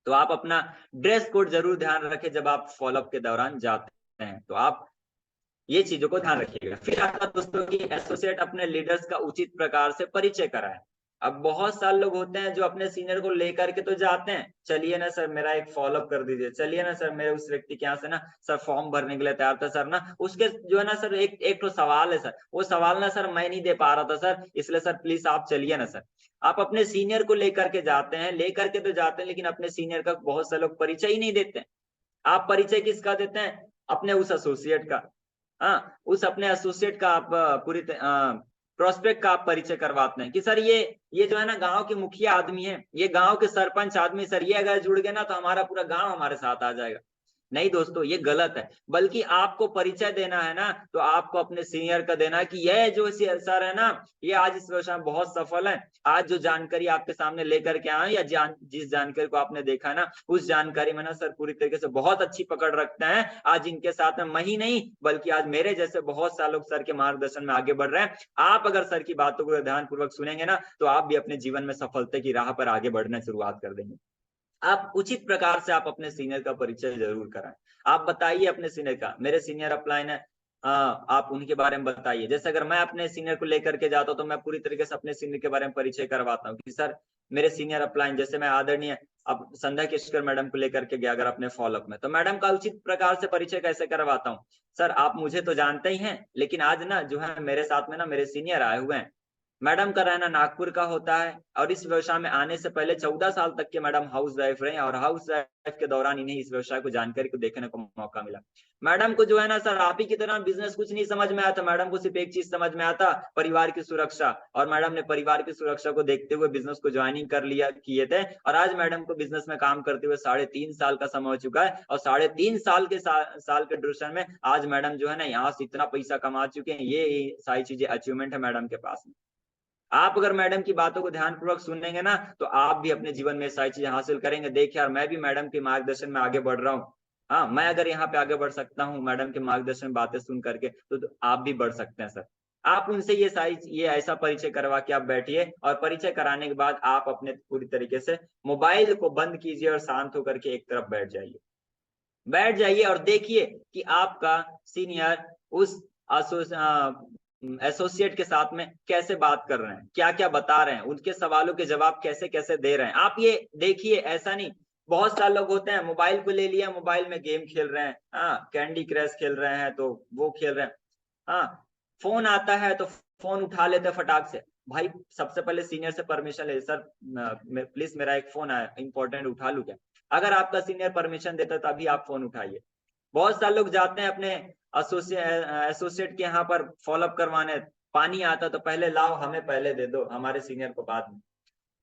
तो आप अपना ड्रेस कोड जरूर ध्यान रखें जब आप फॉलोअप के दौरान जाते हैं, तो आप ये चीजों को ध्यान रखिएगा। फिर आता है दोस्तों कि एसोसिएट अपने लीडर्स का उचित प्रकार से परिचय कराएं। अब बहुत सारे लोग होते हैं जो अपने सीनियर को लेकर के तो जाते हैं, चलिए ना सर मेरा एक फॉलोअप कर दीजिए, चलिए ना सर मेरे उस व्यक्ति के यहाँ से ना सर फॉर्म भरने के लिए तैयार था सर, ना उसके जो है ना सर एक तो सवाल है सर, वो सवाल ना सर मैं नहीं दे पा रहा था सर, इसलिए सर प्लीज आप चलिए ना सर। आप अपने सीनियर को लेकर के जाते हैं, लेकर के तो जाते हैं, लेकिन अपने सीनियर का बहुत से लोग परिचय ही नहीं देते हैं। आप परिचय किसका देते हैं, अपने उस एसोसिएट का। हाँ, उस अपने एसोसिएट का आप पूरी प्रोस्पेक्ट का आप परिचय करवाते हैं कि सर ये जो है ना गांव के मुखिया आदमी है, ये गांव के सरपंच आदमी, सर ये अगर जुड़ गए ना तो हमारा पूरा गांव हमारे साथ आ जाएगा। नहीं दोस्तों, ये गलत है, बल्कि आपको परिचय देना है ना तो आपको अपने सीनियर का देना है कि ये जो सर है ना, ये आज इस व्यवसाय में बहुत सफल है, आज जो जानकारी आपके सामने लेकर के आए या जिस जानकारी को आपने देखा ना, उस जानकारी में ना सर पूरी तरीके से बहुत अच्छी पकड़ रखते हैं, आज इनके साथ में मैं ही नहीं बल्कि आज मेरे जैसे बहुत सारे लोग सर के मार्गदर्शन में आगे बढ़ रहे हैं। आप अगर सर की बातों को ध्यानपूर्वक सुनेंगे ना तो आप भी अपने जीवन में सफलता की राह पर आगे बढ़ने शुरुआत कर देंगे। आप उचित प्रकार से आप अपने सीनियर का परिचय जरूर कराएं। आप बताइए अपने सीनियर का, मेरे सीनियर अपलाइन है, आप उनके बारे में बताइए। जैसे अगर मैं अपने सीनियर को लेकर के जाता हूं तो मैं पूरी तरीके से अपने सीनियर के बारे में परिचय करवाता हूँ कि सर मेरे सीनियर अपलाइन, जैसे मैं आदरणीय अब संध्या केशकर मैडम को लेकर के गया अगर अपने फॉलोअप में, तो मैडम का उचित प्रकार से परिचय कैसे करवाता हूँ, सर आप मुझे तो जानते ही हैं, लेकिन आज ना जो है मेरे साथ में ना मेरे सीनियर आए हुए हैं। मैडम का रहना नागपुर का होता है और इस व्यवसाय में आने से पहले 14 साल तक के मैडम हाउस वाइफ रहे और हाउस वाइफ के दौरान इन्हें इस व्यवसाय को जानकारी को देखने को मौका मिला। मैडम को जो है ना सर आप ही की तरह बिजनेस कुछ नहीं समझ में आता, मैडम को सिर्फ एक चीज समझ में आता, परिवार की सुरक्षा, और मैडम ने परिवार की सुरक्षा को देखते हुए बिजनेस को ज्वाइनिंग कर लिया किए थे और आज मैडम को बिजनेस में काम करते हुए 3.5 साल का समय हो चुका है और 3.5 साल के ड्यूरेशन में आज मैडम जो है ना यहाँ से इतना पैसा कमा चुके हैं। ये सारी चीजें अचीवमेंट है मैडम के पास में। आप अगर मैडम की बातों को ध्यानपूर्वक सुनेंगे ना तो आप भी अपने जीवन में सारी चीजें हासिल करेंगे। देखिए यार मैं भी मैडम के मार्गदर्शन में आगे बढ़ रहा हूँ, हाँ मैं अगर यहाँ पे आगे बढ़ सकता हूँ मैडम के मार्गदर्शन में बातें सुन करके तो आप भी बढ़ सकते हैं सर। आप उनसे ये ऐसा परिचय करवा के आप बैठिए और परिचय कराने के बाद आप अपने पूरी तरीके से मोबाइल को बंद कीजिए और शांत होकर के एक तरफ बैठ जाइए और देखिए कि आपका सीनियर उस एसोसिएट के साथ में कैसे बात कर रहे हैं, क्या क्या बता रहे हैं, उनके सवालों के जवाब कैसे कैसे दे रहे हैं। आप ये देखिए, ऐसा नहीं बहुत सारे लोग होते हैं मोबाइल को ले लिया, मोबाइल में गेम खेल रहे हैं, हाँ कैंडी क्रश खेल रहे हैं तो वो खेल रहे हैं, हाँ फोन आता है तो फोन उठा लेते हैं फटाक से। भाई सबसे पहले सीनियर से परमिशन ले, सर प्लीज मेरा एक फोन आया इंपॉर्टेंट, उठा लूं क्या? अगर आपका सीनियर परमिशन देता तभी आप फोन उठाइए। बहुत सारे लोग जाते हैं अपने एसोसिएट के यहाँ पर फॉलोअप करवाने, पानी आता तो पहले लाओ हमें पहले दे दो, हमारे सीनियर को बाद में,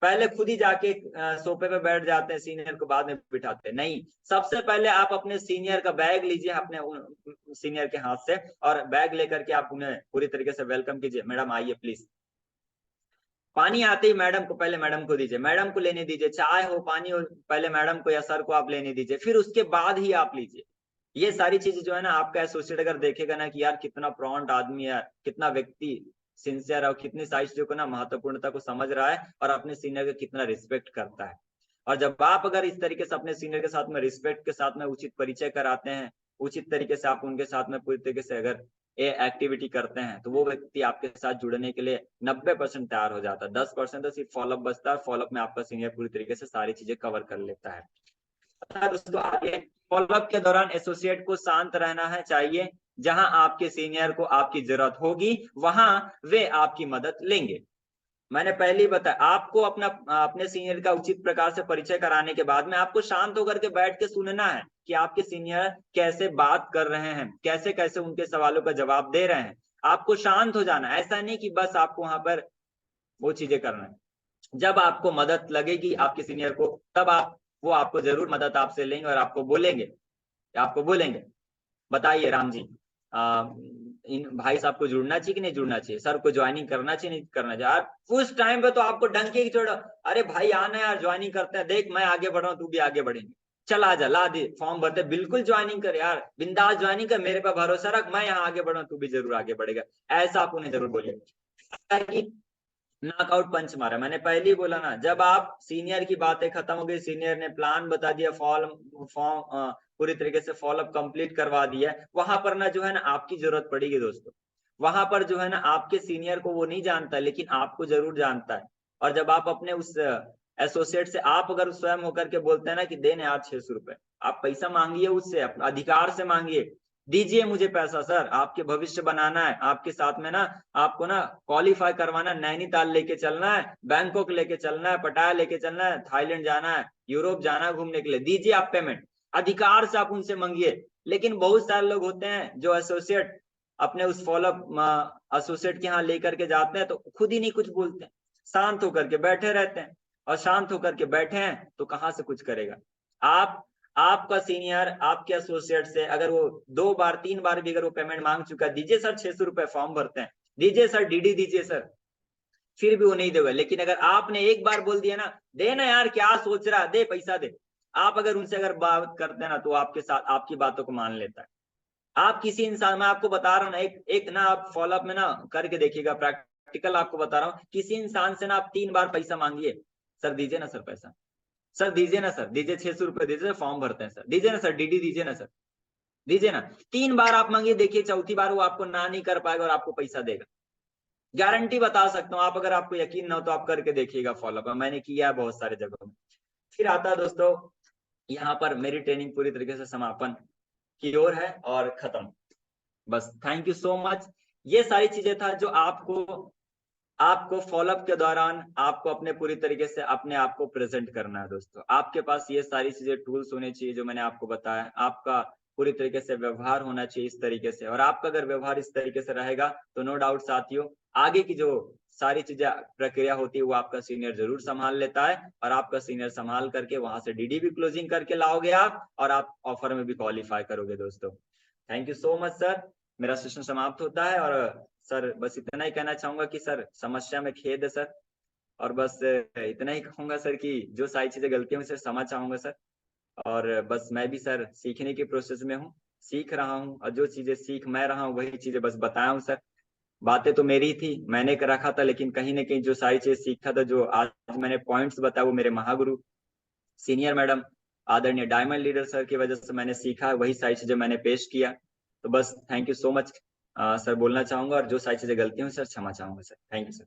पहले खुद ही जाके सोफे पे बैठ जाते हैं, सीनियर को बाद में बिठाते हैं। नहीं, सबसे पहले आप अपने सीनियर का बैग लीजिए अपने सीनियर के हाथ से, और बैग लेकर के आप उन्हें पूरी तरीके से वेलकम कीजिए, मैडम आइए प्लीज। पानी आते ही मैडम को, पहले मैडम को दीजिए, मैडम को लेने दीजिए, चाय हो पानी हो, पहले मैडम को या सर को आप लेने दीजिए, फिर उसके बाद ही आप लीजिए। ये सारी चीजें जो है ना, आपका एसोसिएट अगर देखेगा ना कि यार कितना प्रॉन्ट आदमी है, कितना व्यक्ति सिंसियर है, और कितनी सारी चीजों को ना महत्वपूर्णता को समझ रहा है, और अपने सीनियर का कितना रिस्पेक्ट करता है। और जब आप अगर इस तरीके से अपने सीनियर के साथ में रिस्पेक्ट के साथ में उचित परिचय कराते हैं, उचित तरीके से आप उनके साथ में पूरी तरीके से अगर ये एक्टिविटी करते हैं, तो वो व्यक्ति आपके साथ जुड़ने के लिए 90% तैयार हो जाता है। 10% तो सिर्फ फॉलोअप बचता है, फॉलोअप में आपका सीनियर पूरी तरीके से सारी चीजें कवर कर लेता है। दोस्तों आगे फॉलोअप के दौरान एसोसिएट को शांत रहना है चाहिए। जहां आपके सीनियर को आपकी जरूरत होगी वहां वे आपकी मदद लेंगे। मैंने पहले ही बताया, आपको अपने सीनियर का उचित प्रकार से परिचय कराने के बाद में आपको शांत होकर के बैठ के सुनना है कि आपके सीनियर कैसे बात कर रहे हैं, कैसे कैसे उनके सवालों का जवाब दे रहे हैं। आपको शांत हो जाना है, ऐसा नहीं कि बस आपको वहां पर वो चीजें करना है। जब आपको मदद लगेगी आपके सीनियर को, तब वो आपको जरूर मदद आपसे लेंगे और आपको बोलेंगे बताइए राम जी, इन भाई साहब को जुड़ना चाहिए कि नहीं जुड़ना चाहिए, सर को ज्वाइनिंग करना चाहिए नहीं करना चाहिए। यार उस टाइम पे तो आपको डंके की छोड़ो, अरे भाई आना यार ज्वाइनिंग करते हैं, देख मैं आगे बढ़ रहा हूँ तू भी आगे बढ़ेंगे, चल आ जा, ला दे फॉर्म भरते, बिल्कुल ज्वाइनिंग कर यार, बिंदास ज्वाइनिंग कर, मेरे पे भरोसा रख, मैं यहाँ आगे बढ़ रहा हूँ तू भी जरूर आगे बढ़ेगा, ऐसा आप उन्हें जरूर बोलिए। नॉकआउट पंच मारा, मैंने पहले ही बोला ना, जब आप सीनियर की बातें खत्म हो गई, सीनियर ने प्लान बता दिया, फॉर्म पूरी तरीके से फॉलोअप कंप्लीट करवा दिया, वहां पर ना जो है ना आपकी जरूरत पड़ेगी दोस्तों। वहां पर जो है ना आपके सीनियर को वो नहीं जानता, लेकिन आपको जरूर जानता है। और जब आप अपने उस एसोसिएट से आप अगर स्वयं होकर के बोलते हैं ना कि देने यार 600 रुपए, आप पैसा मांगिए उससे, अपने अधिकार से मांगिए, दीजिए मुझे पैसा सर, आपके भविष्य बनाना है, आपके साथ में ना आपको ना क्वालिफाई करवाना, नैनीताल लेके चलना है, बैंकॉक लेके चलना है, पटाया लेके चलना है, थाईलैंड जाना है, यूरोप जाना है घूमने के लिए, दीजिए आप पेमेंट, अधिकार से आप उनसे मांगिए। लेकिन बहुत सारे लोग होते हैं जो एसोसिएट अपने उस फॉलोअप एसोसिएट के यहाँ लेकर के जाते हैं तो खुद ही नहीं कुछ बोलते, शांत होकर के बैठे रहते हैं, और शांत होकर के बैठे हैं तो कहाँ से कुछ करेगा। आपका सीनियर आपके एसोसिएट से अगर वो 2 बार 3 बार भी अगर वो पेमेंट मांग चुका है, दीजिए सर 600 रुपए फॉर्म भरते हैं, दीजिए सर डीडी दीजिए सर, फिर भी वो नहीं देगा। लेकिन अगर आपने एक बार बोल दिया ना, दे ना यार क्या सोच रहा है, दे पैसा दे, आप अगर उनसे अगर बात करते हैं ना तो आपके साथ आपकी बातों को मान लेता है। आप किसी इंसान, मैं आपको बता रहा हूँ ना, एक ना आप फॉलोअप में ना करके देखिएगा, प्रैक्टिकल आपको बता रहा हूँ, किसी इंसान से ना आप 3 बार पैसा मांगिए, सर दीजिए ना सर पैसा, सर दीजिए ना सर, दीजिए 600 रुपए दीजिए, फॉर्म भरते हैं सर, दीजिए ना सर डीडी दीजिए ना सर, दीजिए ना। 3 बार आप मांगिए, देखिए चौथी बार वो आपको ना नहीं कर पाएगा और आपको पैसा देगा, गारंटी बता सकता हूँ। आप अगर आपको यकीन ना हो तो आप करके देखिएगा फॉलोअप, मैंने किया है बहुत सारे जगहों में। फिर आता है दोस्तों, यहाँ पर मेरी ट्रेनिंग पूरी तरीके से समापन की ओर है और खत्म, बस थैंक यू सो मच। ये सारी चीजें था जो आपको फॉलोअप के दौरान आपको अपने पूरी तरीके से अपने आप को प्रेजेंट करना है दोस्तों। आपके पास ये सारी चीजें टूल्स होने चाहिए जो मैंने आपको बताया, आपका पूरी तरीके से व्यवहार होना चाहिए इस तरीके से, और आपका अगर व्यवहार इस तरीके से रहेगा तो नो डाउट साथियों, आगे की जो सारी चीजें प्रक्रिया होती है वो आपका सीनियर जरूर संभाल लेता है, और आपका सीनियर संभाल करके वहां से डीडी भी क्लोजिंग करके लाओगे आप, और आप ऑफर में भी क्वालिफाई करोगे दोस्तों। Thank you so much sir, मेरा सेशन समाप्त होता है। और सर बस इतना ही कहना चाहूंगा कि सर समस्या में खेद है सर, और बस इतना ही कहूंगा सर कि जो सारी चीजें गलतियों से क्षमा चाहूंगा सर, और बस मैं भी सर सीखने की प्रोसेस में हूँ, सीख रहा हूँ, और जो चीजें सीख मैं रहा हूँ वही चीजें बस बताया हूँ सर। बातें तो मेरी थी, मैंने कर रखा था, लेकिन कहीं ना कहीं जो सारी चीजें सीखा था, जो आज मैंने पॉइंट्स बताया, वो मेरे महागुरु सीनियर मैडम आदरणीय डायमंड लीडर सर की वजह से मैंने सीखा, वही सारी चीजें मैंने पेश किया। तो बस thank you so much sir बोलना चाहूंगा, और जो सारी चीजें गलती हुई सर क्षमा चाहूंगा सर, थैंक यू सर।